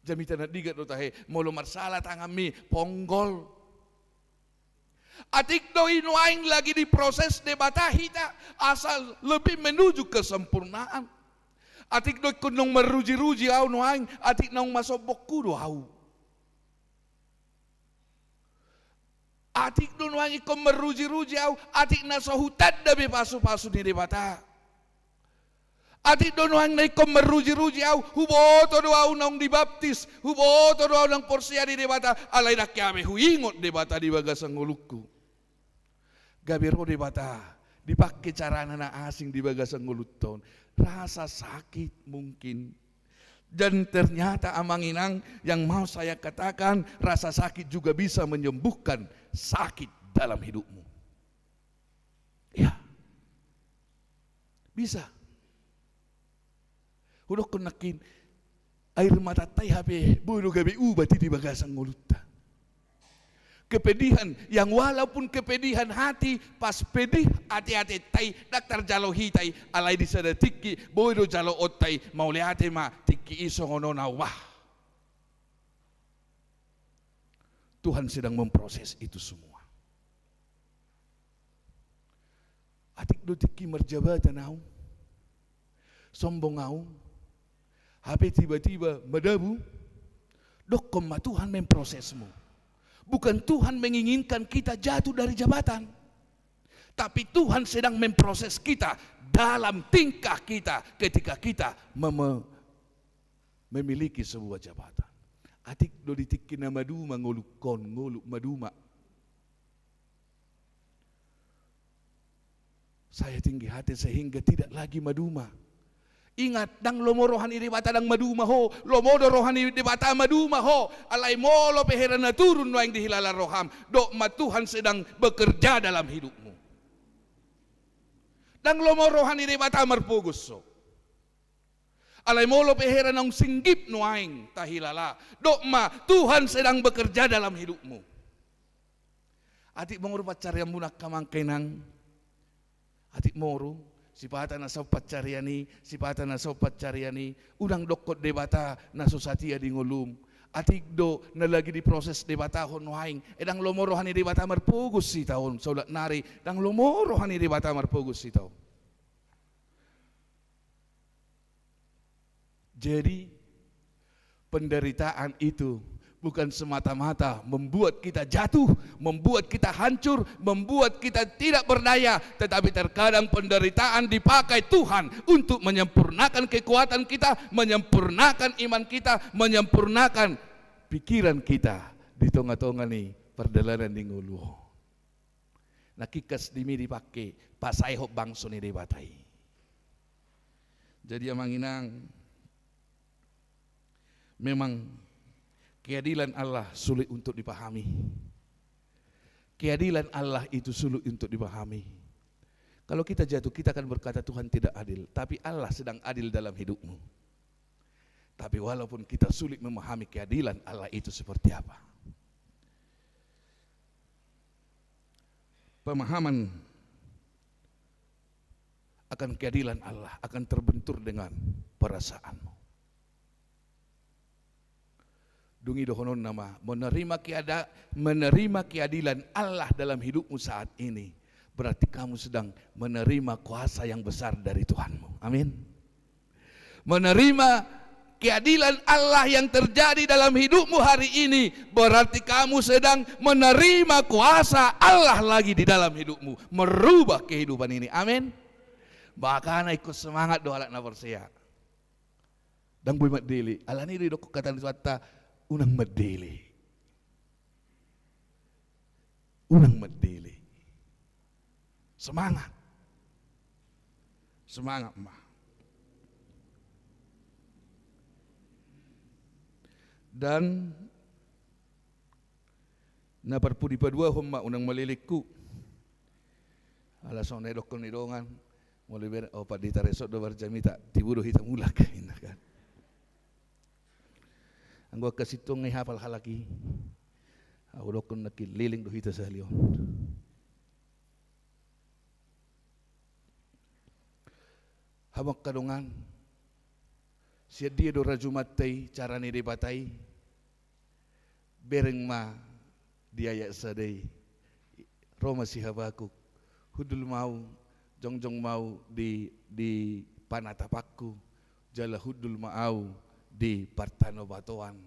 Jamitan na digat do tahe molo marsala tangami ponggol. Atik do inuaing lagi diproses debata hita asal lebih menuju kesempurnaan. Atik do kunong meruji-ruji au nuaing atik nang masobok kudo au. Atik do nuaing ikon meruji-ruji au atik na sohutad dabe pasu-pasu di debata. Atik do nuaing na ikon meruji-ruji au huboto do au nang dibaptis, huboto do au nang porsia di debata alay na kiabe huingot debata di bagasang ngulukku. Gabiro di bata dipakai cara anak asing di bagasang nguluton rasa sakit mungkin dan ternyata amanginang yang mau saya katakan rasa sakit juga bisa menyembuhkan sakit dalam hidupmu ya bisa udah kenakin air mata tai hape bodoh gabe ubati di bagasang ngulutan kepedihan yang walaupun kepedihan hati pas pedih hati-hati tai daktar jalo hitai alai di sada tiki bodo jalo otai mau lihat ma tiki iso ngono na wah Tuhan sedang memproses itu semua. Atik do tiki merjabatan au sombong au hape tiba-tiba madabu dok koma Tuhan memprosesmu. Bukan Tuhan menginginkan kita jatuh dari jabatan. Tapi Tuhan sedang memproses kita dalam tingkah kita ketika kita memiliki sebuah jabatan. Atik do ditikin na maduma ngolukon ngoluk maduma. Saya tinggi hati sehingga tidak lagi maduma. Ingat dang lomo rohani di bata dang maduma ho lomodo rohani di bata maduma ho alai molo peheran na turun no yang dihilala roham dok ma Tuhan sedang bekerja dalam hidupmu dang lomo rohani di bata marpugus so alai molo peheran nang singgip no aing tahilala dok ma Tuhan sedang bekerja dalam hidupmu Atik mongro pacarian munak kamang kenang. Atik moro sipata na sa pacariani, sipata na sa pacariani, unang dokot debata na sosatia di ngulum. Atik do na lagi di proses debata honohaing, edang lomorohan ni debata marpugus si taon, saulat nari, dang lomorohan ni debata marpugus si taon. Jadi penderitaan itu bukan semata-mata membuat kita jatuh, membuat kita hancur, membuat kita tidak berdaya, tetapi terkadang penderitaan dipakai Tuhan untuk menyempurnakan kekuatan kita, menyempurnakan iman kita, menyempurnakan pikiran kita di tengah-tengah nih perjalanan di ngulu. Nakikas dimi dipakai pasai hok bangso ni debatai. Jadi amanginang memang keadilan Allah sulit untuk dipahami. Keadilan Allah itu sulit untuk dipahami. Kalau kita jatuh, kita akan berkata Tuhan tidak adil. Tapi Allah sedang adil dalam hidupmu. Tapi walaupun kita sulit memahami keadilan Allah itu seperti apa. Pemahaman akan keadilan Allah akan terbentur dengan perasaanmu. Dungi dohonon nama menerima keadilan Allah dalam hidupmu saat ini, berarti kamu sedang menerima kuasa yang besar dari Tuhanmu. Amin. Menerima keadilan Allah yang terjadi dalam hidupmu hari ini, berarti kamu sedang menerima kuasa Allah lagi di dalam hidupmu, merubah kehidupan ini. Amin. Bahkan ikut semangat doa na persia. Dan bui madili, alani di dokok kata suata unang madili. Unang madili. Semangat. Semangat mah. Dan na parpudi padua humma unang maliliku. Alasan na dokon nidongan mulai ber opat di taresok do barjamita tiburo hitam ulak ina kan. Anggo kasitong ngay hafal halaki. Ako dokon nakililing do hita sa halion. Hamak kadungan siya dia do rajumatay cara ni debatay bereng ma diaya sadai Roma si Habakuk hudul mau jongjong mau di panatapakku jala hudul mau di Partano Batuan.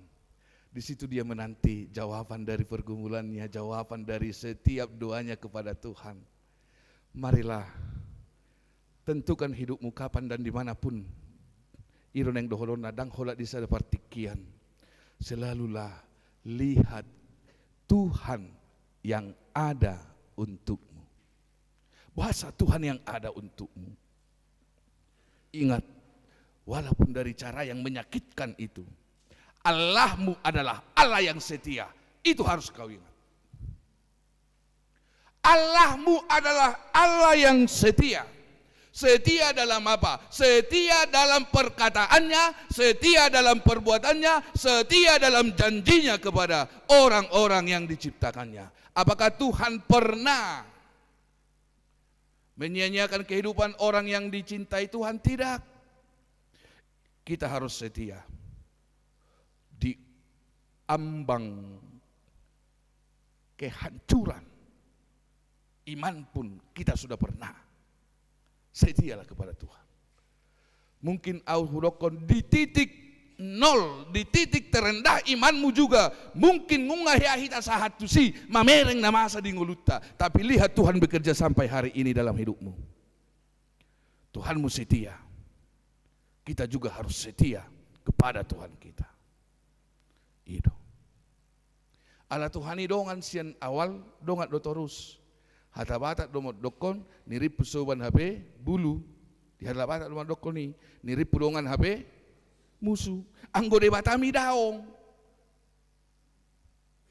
Di situ dia menanti jawaban dari pergumulannya, jawaban dari setiap doanya kepada Tuhan. Marilah tentukan hidupmu kapan dan dimanapun iron yang doholona dang holat di sada partikian. Selalulah lihat Tuhan yang ada untukmu. Bahasa Tuhan yang ada untukmu. Ingat, walaupun dari cara yang menyakitkan itu, Allahmu adalah Allah yang setia. Itu harus kau ingat. Allahmu adalah Allah yang setia. Setia dalam apa? Setia dalam perkataannya, setia dalam perbuatannya, setia dalam janjinya kepada orang-orang yang diciptakannya. Apakah Tuhan pernah menyia-nyiakan kehidupan orang yang dicintai Tuhan? Tidak. Kita harus setia di ambang kehancuran iman pun kita sudah pernah. Setialah kepada Tuhan. Mungkin auhurokon di titik nol, di titik terendah imanmu juga mungkin ngungahihita sahat tu si mamereng na masa di nguluta, tapi lihat Tuhan bekerja sampai hari ini dalam hidupmu. Tuhanmu setia. Kita juga harus setia kepada Tuhan kita. Itu. Ala Tuhan dongan sian awal dongat do torus. Hata batak domot dokon nirip pusoban HP bulu. Di hata batak domot dokon ni nirip pudongan HP musuh. Anggo debatami daong.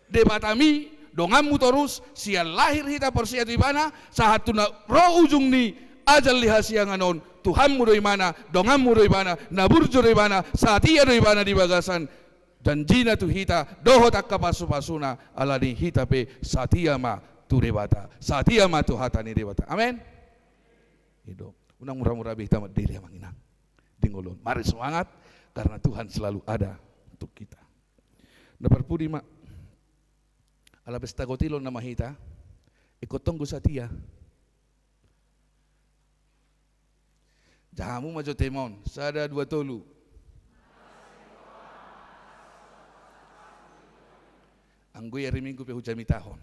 Debatami dongamu torus sian lahir hita persia di mana sahatuna roh ujung ni ajal lihasiang anon. Tuhanmu dari mana, donganmu dari mana, naburjo dari mana, satia dari mana di bagasan. Dan jina tu hita, doho tak kapasupasuna, ala ni hita pe satia ma tu debata. Satia matu hatani debata. Amin. Hidup. Unang murah-murah bihta madili amang inang. Dingolon. Mari semangat karena Tuhan selalu ada untuk kita. Naparpudi mak. Ala pesta gotilon na mahita. Ikotong satia. Jahamu majo temon. Sada dua tolu. Anggoy hari minggu pe hujami tahun.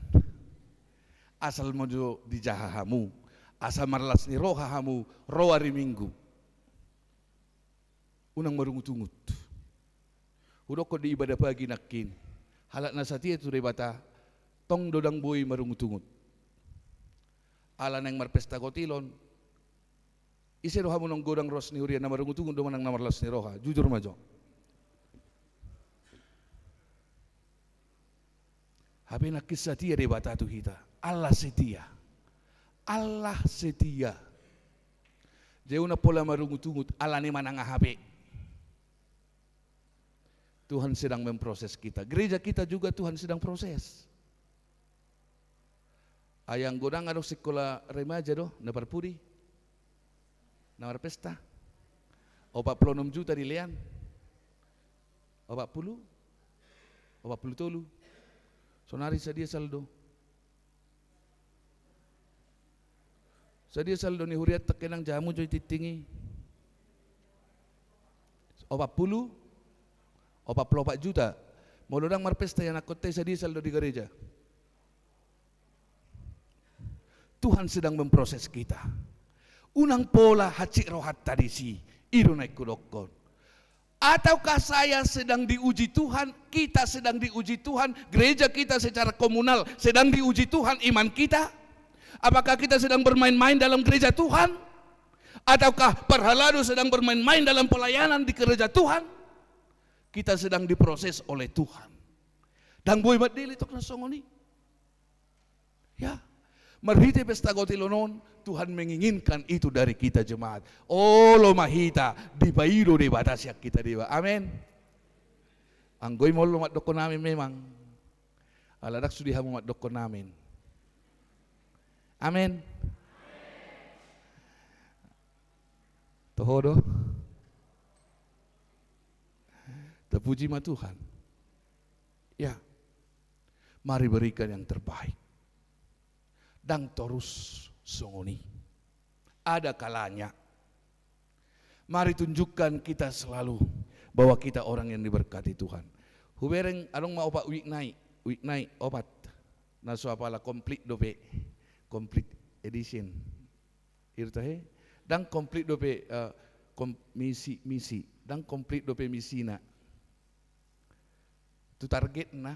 Asal mojo di jahahamu, asal marlas ni rohahamu, roh hari minggu. Unang marungut-ungut. Udok ko di ibadah pagi nakin. Halat na satia tu rebata, tong dodang boy marungut-ungut. Ala nang marpesta kotilon, isi rohamu nang godang ros ni hurian na marungut-ungut do manang namarlas ni roha. Jujur majo. Habe nak kisah dia debata tu kita. Allah setia. Allah setia. Jauh na pola marungut-ungut. Allah ni manang habe. Tuhan sedang memproses kita. Gereja kita juga Tuhan sedang proses. Ayang godang ada sekolah remaja doh. Naparpudi. Nawar pesta. 46 juta dilian. 40. 43. Sonari sadia saldo. Sadia saldo ni huriat tekenang jamu joy titingi. 40 44 juta. Molodang marpesta yang nakote sadia saldo di gereja. Tuhan sedang memproses kita. Unang pola hacik rohat tadi si iru naik kudokon. Ataukah saya sedang diuji Tuhan, kita sedang diuji Tuhan, gereja kita secara komunal sedang diuji Tuhan iman kita? Apakah kita sedang bermain-main dalam gereja Tuhan? Ataukah perhalado sedang bermain-main dalam pelayanan di gereja Tuhan? Kita sedang diproses oleh Tuhan. Dan boy madili tok nasongoni. Ya. Marhiti pesta gotilonon, Tuhan menginginkan itu dari kita jemaat. Oh lo mahita, di bairo di batas yang kita diba. Amin. Anggoy mo lumat dokon namin memang. Aladak sudi hamu mat dokon namin. Amin. Tohodo. Terpuji ma Tuhan. Ya. Mari berikan yang terbaik. Dan terus songoni. Ada kalanya. Mari tunjukkan kita selalu bahwa kita orang yang diberkati Tuhan. Hubereng anong maopat weeknight opat. Naso apala complete dope. Complete edition. Irtahe dan complete dope misi dan complete dope misi na. Tu target na.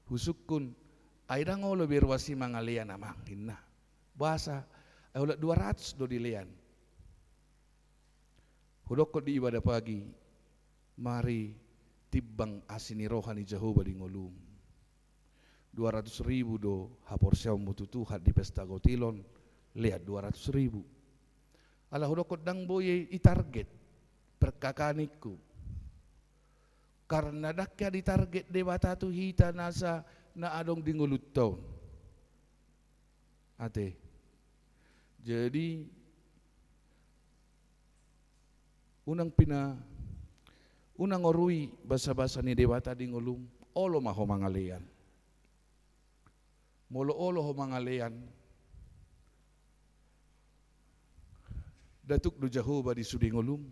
Husukun Aida ngolo berwasi mangalian amang hinna. Bahasa ay ulat 200 do dilian. Hudok ko di ibadah pagi. Mari tibang asini rohani Jehovah di ngolum. 200,000 do hapor siyaw mututuhat di pesta gotilon. Lihat 200,000. Ala hudok ko dang boye itarget perkakaniku. Karena dakya ditarget debata tu hita nasa na adong dingulut taon. Ate. Jadi unang orui basa-basa ni dewata dingulum olo maho mangalean. Molo olo ho mangalean. Datuk do Jehovah di sudingulum.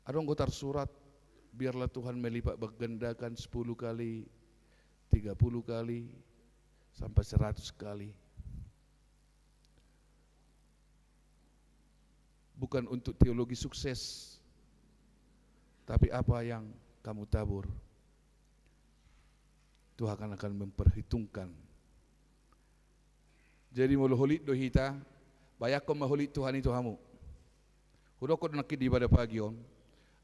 Adong gotar surat, biarlah Tuhan melipat bergandakan 10 kali, 30 kali, sampai 100 kali. Bukan untuk teologi sukses, tapi apa yang kamu tabur, Tuhan akan memperhitungkan. Jadi mulu holit dohita, bayakon maholit Tuhan itu hamu. Hudokon nakit di ibadah pagi on.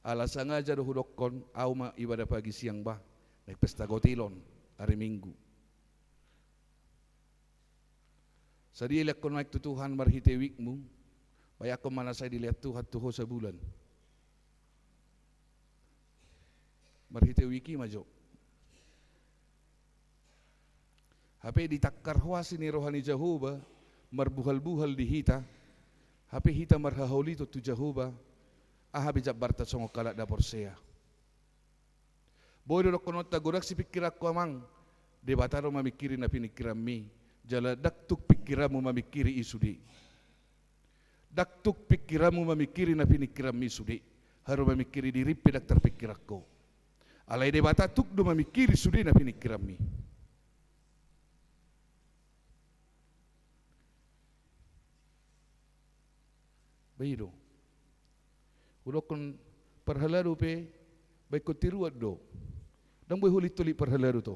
Alasan aja do hudokon au ma ibadah pagi siang bah naik pesta gotilon hari Minggu. Sadi ilak kon naik tu Tuhan marhite wikmu, bayakon mana saya dilihat Tuhan tuho sebulan. marhite wiki majo. Hape ditakar huasi ni rohani Jehovah, marbuhal-buhal di hita, hape hita marhaholi tu Jehovah, ahabi jabarta songo kalak da porsea. Boy do konot tagorak si pikirak ko amang, debataro mamikiri na pinikiram mi, jala daktuk pikiramu mamikiri isudi. Daktuk pikiramu mamikiri na pinikiram mi sudi, haru mamikiri diri pedak terpikirak ko. Alai debata tuk do mamikiri sudi na pinikiram mi. Bairo. Ulokon perhalaru pe baik ko tiruat do. Dang boy holit tuli perhalaru to.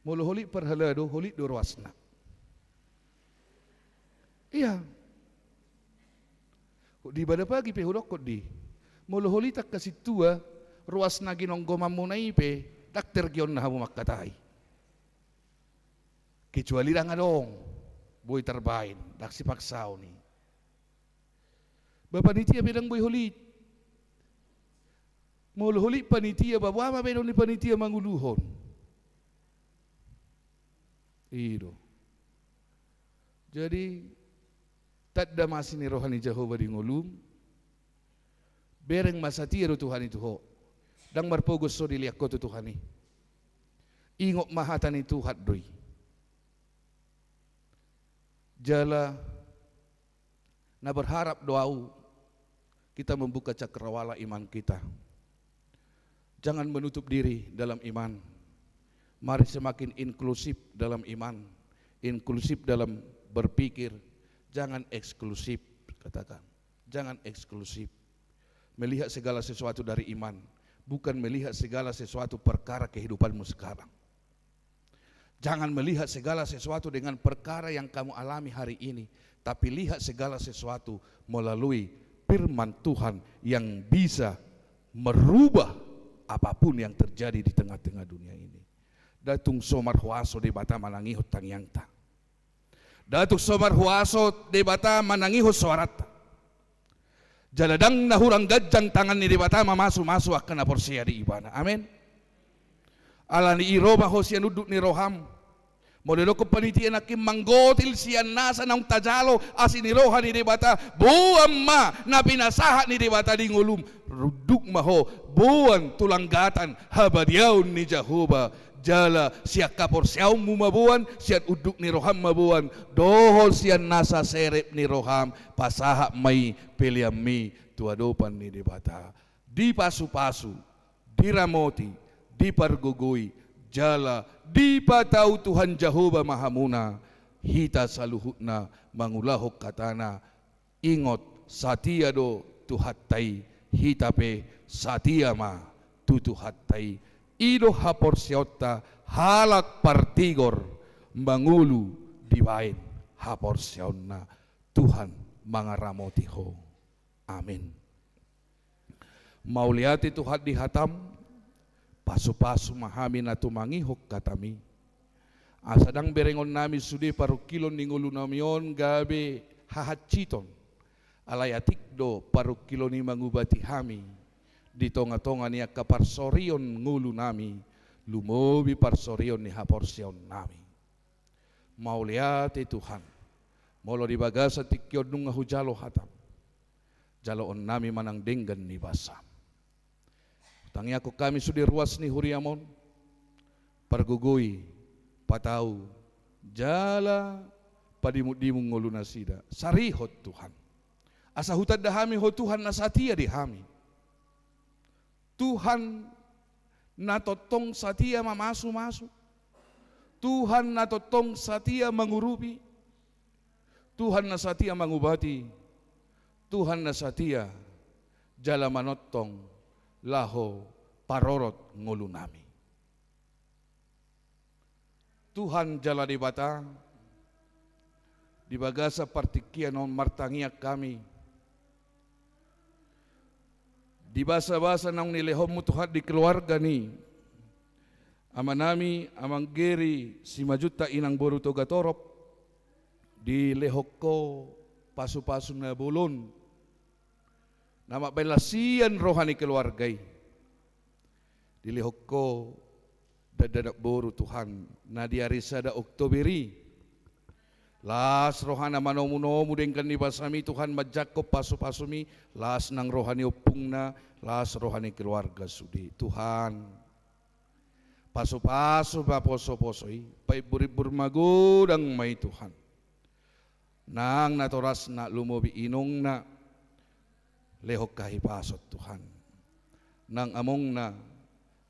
Molo holit perhalaru holit do ruasna. Iya. Di bada pagi pe hulok di. Molo holit tak kasih tua ruasna ginong gomamu nai pe tak tergion na hamu makatai. Kecuali lang adong boy terbain dak si paksao ni. Panitia bedang boy holit. Molo holit panitia bawa bedang ni panitia manguluhon. Iro. Jadi tadda masini rohani Jehovah di ngulum. Bereng masatia do Tuhan itu ho. Dang marpogos so diliak ko to Tuhan ni. Ingok mahatan itu Tuhan doi. Jala na berharap doau kita membuka cakrawala iman kita. Jangan menutup diri dalam iman. Mari semakin inklusif dalam iman, inklusif dalam berpikir, jangan eksklusif, katakan. Jangan eksklusif. Melihat segala sesuatu dari iman, bukan melihat segala sesuatu perkara kehidupanmu sekarang. Jangan melihat segala sesuatu dengan perkara yang kamu alami hari ini, tapi lihat segala sesuatu melalui firman Tuhan yang bisa merubah apapun yang terjadi di tengah-tengah dunia ini. Datung somar huaso de bata manangihot tangyangta. Datung somar huaso de bata manangihot suarata. Jaladang nahurang gajang tangan ni de bata mamasu-masu akan na porsia di ibana. Amin. Ala ni iroma hosian uduk ni roham. Modelo ko panitia na kimanggotil siyan nasa ng tajalo asin ni roha ni debata buwan ma na pinasaha ni debata di ngulum ruduk maho buwan tulanggatan habadyaw ni Jehovah jala siya kaporsyaw mo mabuwan siya uduk ni roham mabuwan dohol siyan nasa serep ni roham pasaha may piliami tuadopan ni debata di pasu-pasu di ramoti di pargugoy jala di patau Tuhan Jehovah Mahamuna hita saluhutna mangulahok katana ingot satia do tuhatai hitape satia ma tutuhatai ido haporsyota halak partigor mangulu dibain haporsyona Tuhan mangaramotiho amin. Mauliati Tuhan dihatam pasu-pasu mahami na tumangihok katami. Asadang berengon nami sudi parukilon ningulu namion gabe hahaciton. Alayatik do parukilon ni mangubati hami. Di tonga-tonga niya kaparsorion ngulu nami. Lumobi parsorion ni haporsion nami. Mauliati Tuhan. Molo di bagasa tikyon nung hujalo hatam. Jaloon nami manang denggan ni basam. Tangya ko kami sudi ruas ni huriamon, pargugoy, patau, jala, padimut-dimung ngulu nasida, sarihot Tuhan. Asa hutad dahami ho Tuhan nasatia dihami. Tuhan natotong satia mamasu-masu. Tuhan natotong satia mengurupi. Tuhan nasatia mengubati. Tuhan nasatia jala manotong laho parorot ngulu nami. Tuhan jala di bata di bagasa partikian on martangia kami di basa-basa nang nilehom Tuhan di keluarga ni amanami amang geri si majuta inang boru toga torop di lehokko pasu-pasu na bulon nama belasian rohani keluargai dilihok ko dadadak boru Tuhan na diarisa da Oktoberi las rohana manomu-nomu dengkan ni basami Tuhan majakop pasu-pasumi las nang rohani opungna las rohani keluarga sudi Tuhan pasu-pasu pa poso-posoi pai buribur magudang may Tuhan nang natoras na lumobi inong na lehok kahipasot Tuhan nang among na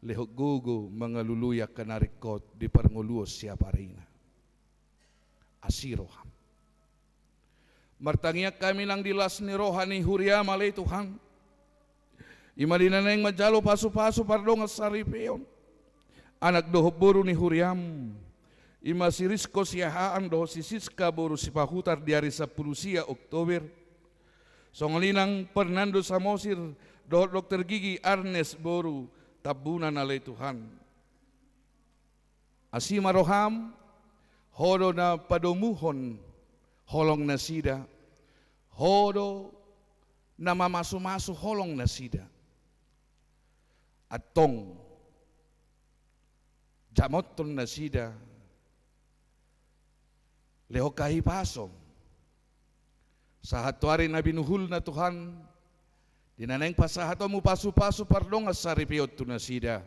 lehok gugu mga luluyak kanarikot di parnguluos siya parina asiroham martangiak kami nang dilas ni rohani huria malay Tuhan imalina na yung majalo pasu-pasu pardong asaripeyon anak doho buru ni huriam ima sirisko siyahaan doho sisiska buru si pahutar di hari 10 Oktober songolinang Fernando Samosir doho Dr. Gigi Arnes boru tabunan alay Tuhan asima roham hodo na padomuhon holong na sida hodo na mamasu-masu holong na sida atong jamoton na sida leho kahipasong sa hatuari na binuhul na Tuhan dinaneng pasahato mo pasu-pasu pardong as saripiyot to na sida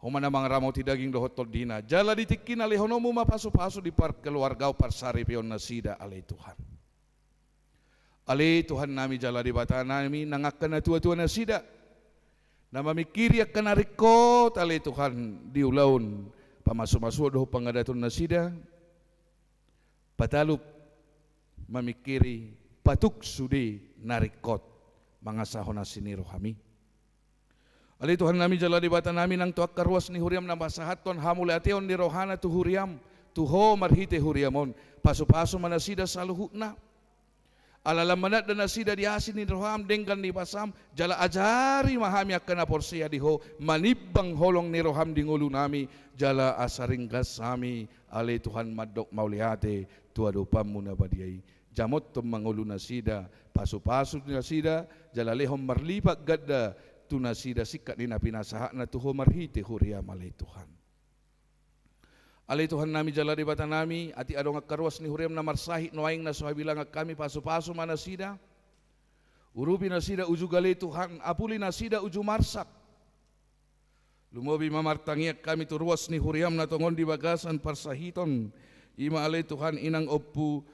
humana mga ramo ti daging dohotol dina jala ditikin alehono mo mapasu-pasu di par keluarga par saripiyon na sida alay Tuhan alay Tuhan nami jala di bata nami nangakan na tua-tua na sida na mamikiri ak kanarikot alay Tuhan di ulaon pamasu-masu doho pangadaton na sida patalup mamikiri patuk sudi narikot mga sahon na siniro kami alay Tuhan nami jala di bata nami nang tuak karuas ni huriam na masahaton hamuli ateon ni rohana tu huriam tuho marhite huriamon pasu-pasu manasida saluhu na alalam manat dan nasida di asin ni roham dengkan di pasam jala ajari mahami akan porsia diho manibang holong ni roham di ngulu nami jala asaring gasami alay Tuhan madok mauliate tuado pamuna badiai jamot tum mangulu nasida pasu-pasu nasida jala lehom marlipat gadda tu nasida sikat ni napinasaha na tuho marhite huria malay Tuhan alay Tuhan nami jala di bata nami ati adong karuas ni huriam na marsahi noaing na suhabilang kami pasu-pasu manasida urubi nasida uju galay Tuhan apuli nasida uju marsak lumobi mamartangiak kami turuas ni huriam na tongon di bagasan parsahiton ima alay Tuhan inang opu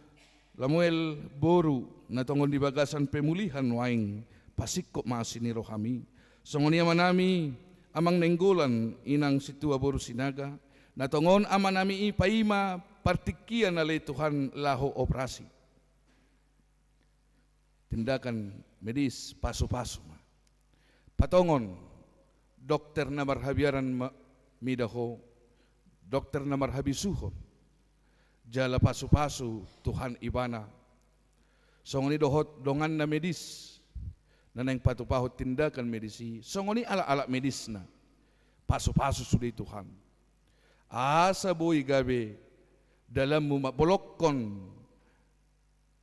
Lamuel boru na tongon di bagasan pemulihan noaing pasikop maasiniro kami songonia manami amang nenggolan inang situa boru sinaga natongon ama nami ipaima partikian alay Tuhan laho operasi tindakan medis pasu-pasu patongon dokter na marhabiaran midaho dokter na marhabisuhon jala pasu-pasu Tuhan ibana songoni dohot dongan na medis na nang patupahot tindakan medisi songoni ala-ala medis na pasu-pasu sudi Tuhan asa boy gabi dalam mabolokkon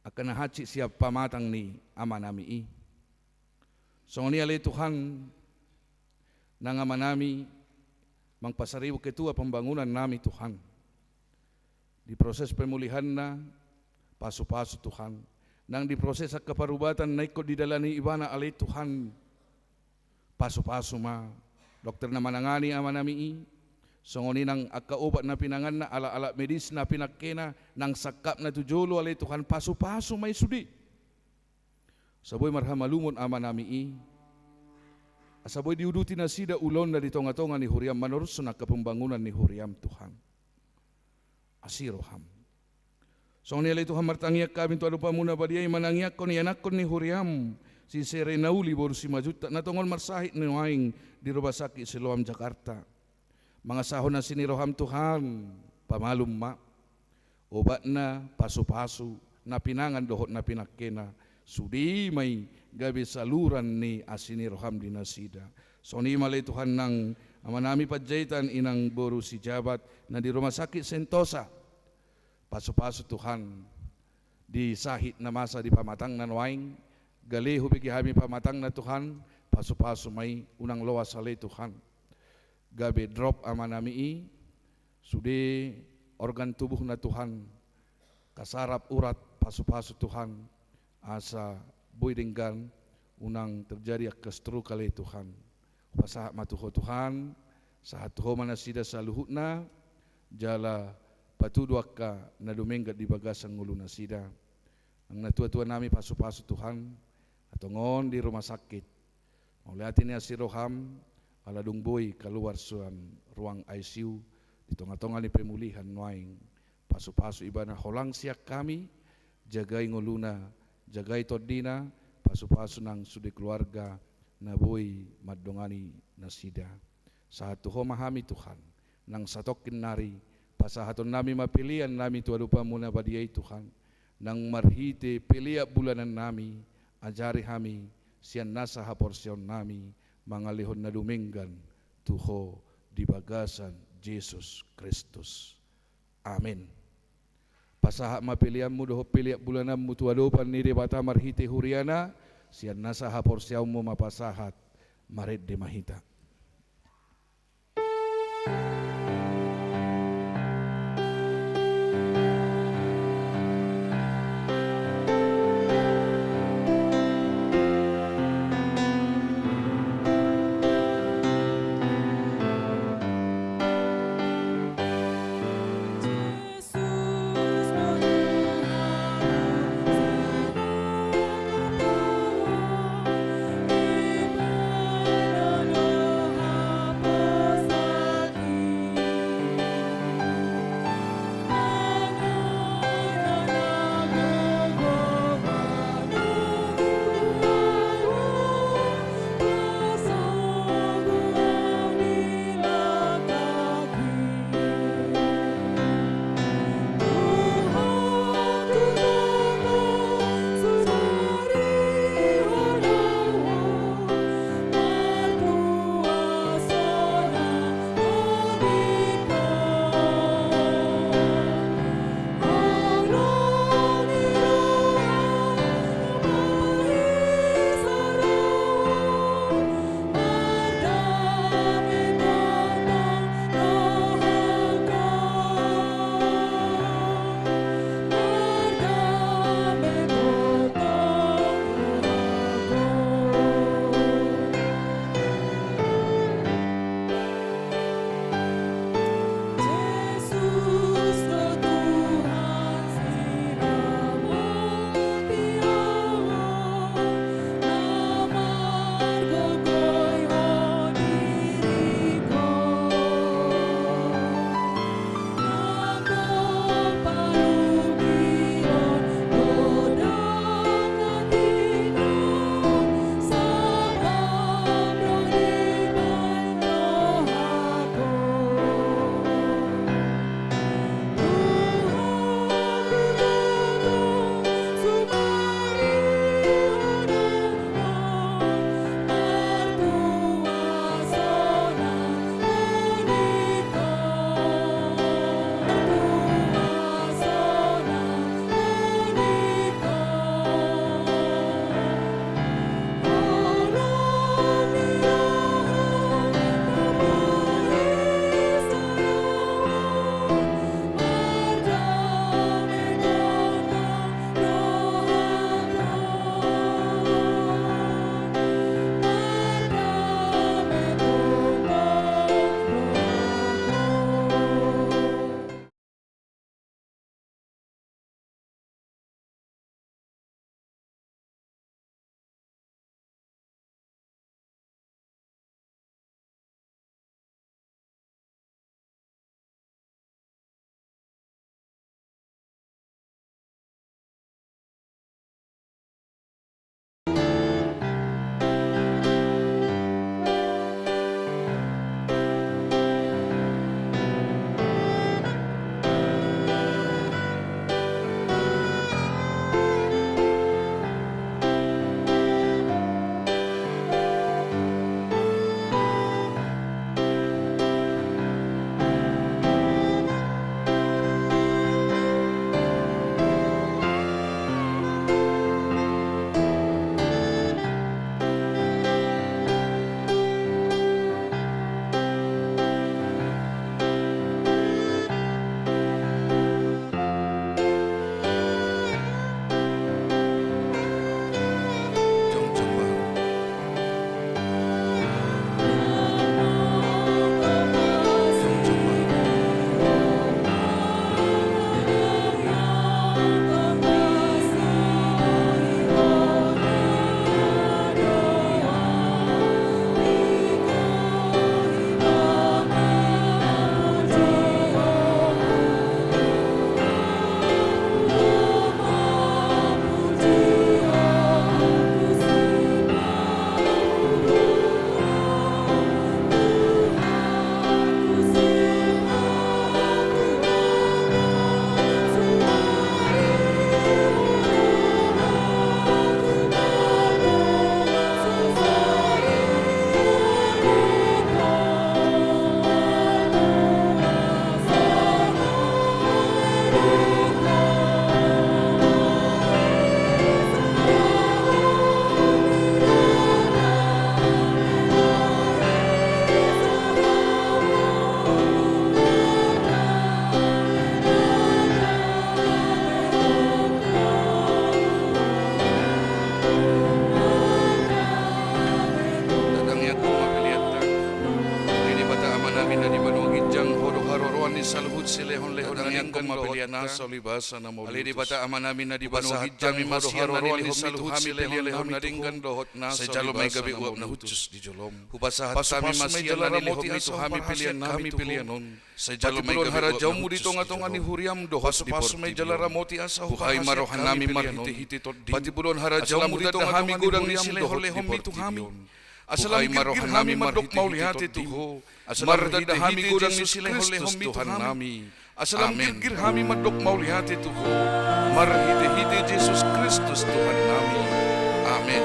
akan haci siap pamatang ni ama nami songoni alay Tuhan nang ama nami mangpasariw ketua pembangunan nami Tuhan di proses pemulihan na pasu-pasu Tuhan nang di proses keparubatan na ikut didalani ibana alay Tuhan pasu-pasu ma dokter na manangani ama nami songoni nang akaubat na pinangan na ala-ala medis na pinakena nang sakap na tujolo alay Tuhan pasu-pasu may sudi saboy marhamalumon ama nami asaboy diuduti na sida ulon na ditonga-tonga ni huriam manurso na kapembangunan ni huriam Tuhan asiroham songoni alay Tuhan martangiak kami tu adu pamuna badiay manangiak kon yanakon ni huriam si Serenauli boru si majuta na tongon marsahit ni waing di rumah sakit Siloam Jakarta mga sahon na siniroham Tuhan pamalum ma obat na pasu-pasu na pinangan dohot na pinakena sudi may gabi saluran ni asiniroham dinasida soni malay Tuhan nang amanami padjaitan inang boru si jabat na di rumah sakit Sentosa pasu-pasu Tuhan di sahit na masa di pamatang na waing galiho bigi kami pamatang na Tuhan pasu-pasu mai unang loa sale Tuhan. Gabe drop amanami i, sude organ tubuh na Tuhan, kasarap urat pasu-pasu Tuhan, asa boy denggan unang terjadi akastru kali Tuhan. Pasahat matuho Tuhan, saat tuho manasida sa luhutna, jala patuduak ka na dumenggat di bagasang ngulu nasida. Ang natua-tua nami pasu-pasu Tuhan, atongon di rumah sakit. Mauliatin niya si Roham, aladung boy keluar suan ruang ICU, di tengah-tengah ni pemulihan nuaing. Pasu-pasu ibadah holang siak kami, jagai nguluna, jagai todina, pasu-pasu nang sudi keluarga, na boy madongani nasida. Saat tuho mahami Tuhan, nang satokin nari, pasahaton nami mapilian nami tua lupa muna badiai Tuhan, nang marhite pilia bulanan nami, ajari kami, sian nasa haporsion nami, mangalihon na duminggan, tuho di bagasan Yesus Kristus. Amin. Pasahat mapilian mu doho pilia bulanan mu tua lupa niri bata marhite huriana, sian nasa haporsiau mu mapasahat, marit de mahita. yang mapilian na solibasa na mo ali di bata amanami na di basa kami masih nanili saluhut sile lehom na dinggan dohot na sa jalo may gabi uap na hutus di jolom hubasa kami masih nanili hom itu kami pilihan non sa jalo may gabi uap na hutus di jolom ani huriam dohot di porti jalara moti asa buhay marohan nami marhiti-hiti tot di pati bulon harajaw mo dito kami gudang ni sile lehom itu kami asalam marohan nami mandok maulihati tuho asalam hami gudang ni sile lehom Tuhan nami asalam gir hami mandok maulihati tuho marhiti-hiti Yesus Kristus Tuhan nami amin.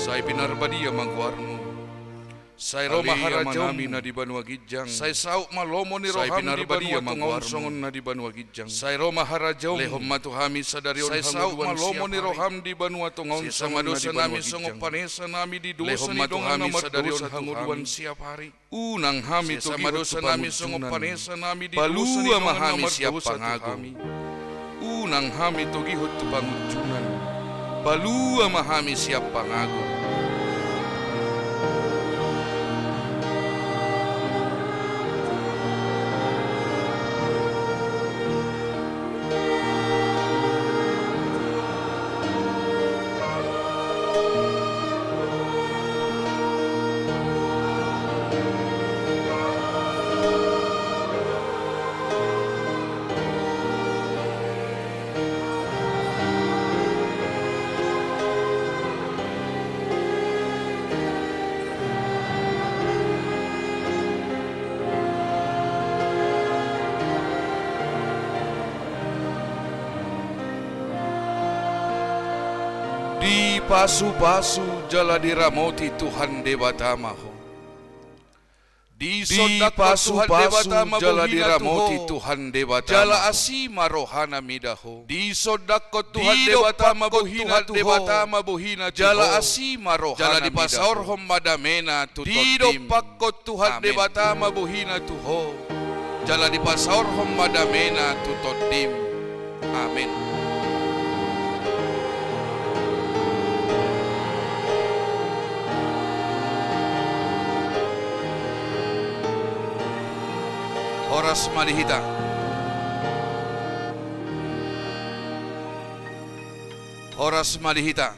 Sai pinarbadia mangwarno Sai Roma harajaw na di Banua Gijang Sai sauk malomo ni roham di Banua Tungonsongon na di Banua Gijang Sai Roma harajaw lehom matuhami sadarion Sai sauk malomo ni roham di Banua Tungonsongon na di Banua Gijang panesa nami di dosa ni dongan nama sadarion hanguduan siap hari Unang hami to madosa nami songo panesa nami di dosa ni dongan nama siap pangago Unang hami to gihot tu pangujunan Balua mahami siap pangago Di pasu-pasu jala diramoti Tuhan Debatamaho Di pasu-pasu jala diramoti Tuhan Debatamaho Jala asima rohana midaho Di sodako Tuhan Debatama bohina Jala asima rohana Jala di pasaur homadamena tutotim Di dopako Tuhan Debatama bohina tuho Jala di pasaur homadamena tutotim Amin. Horas Marihita Horas Marihita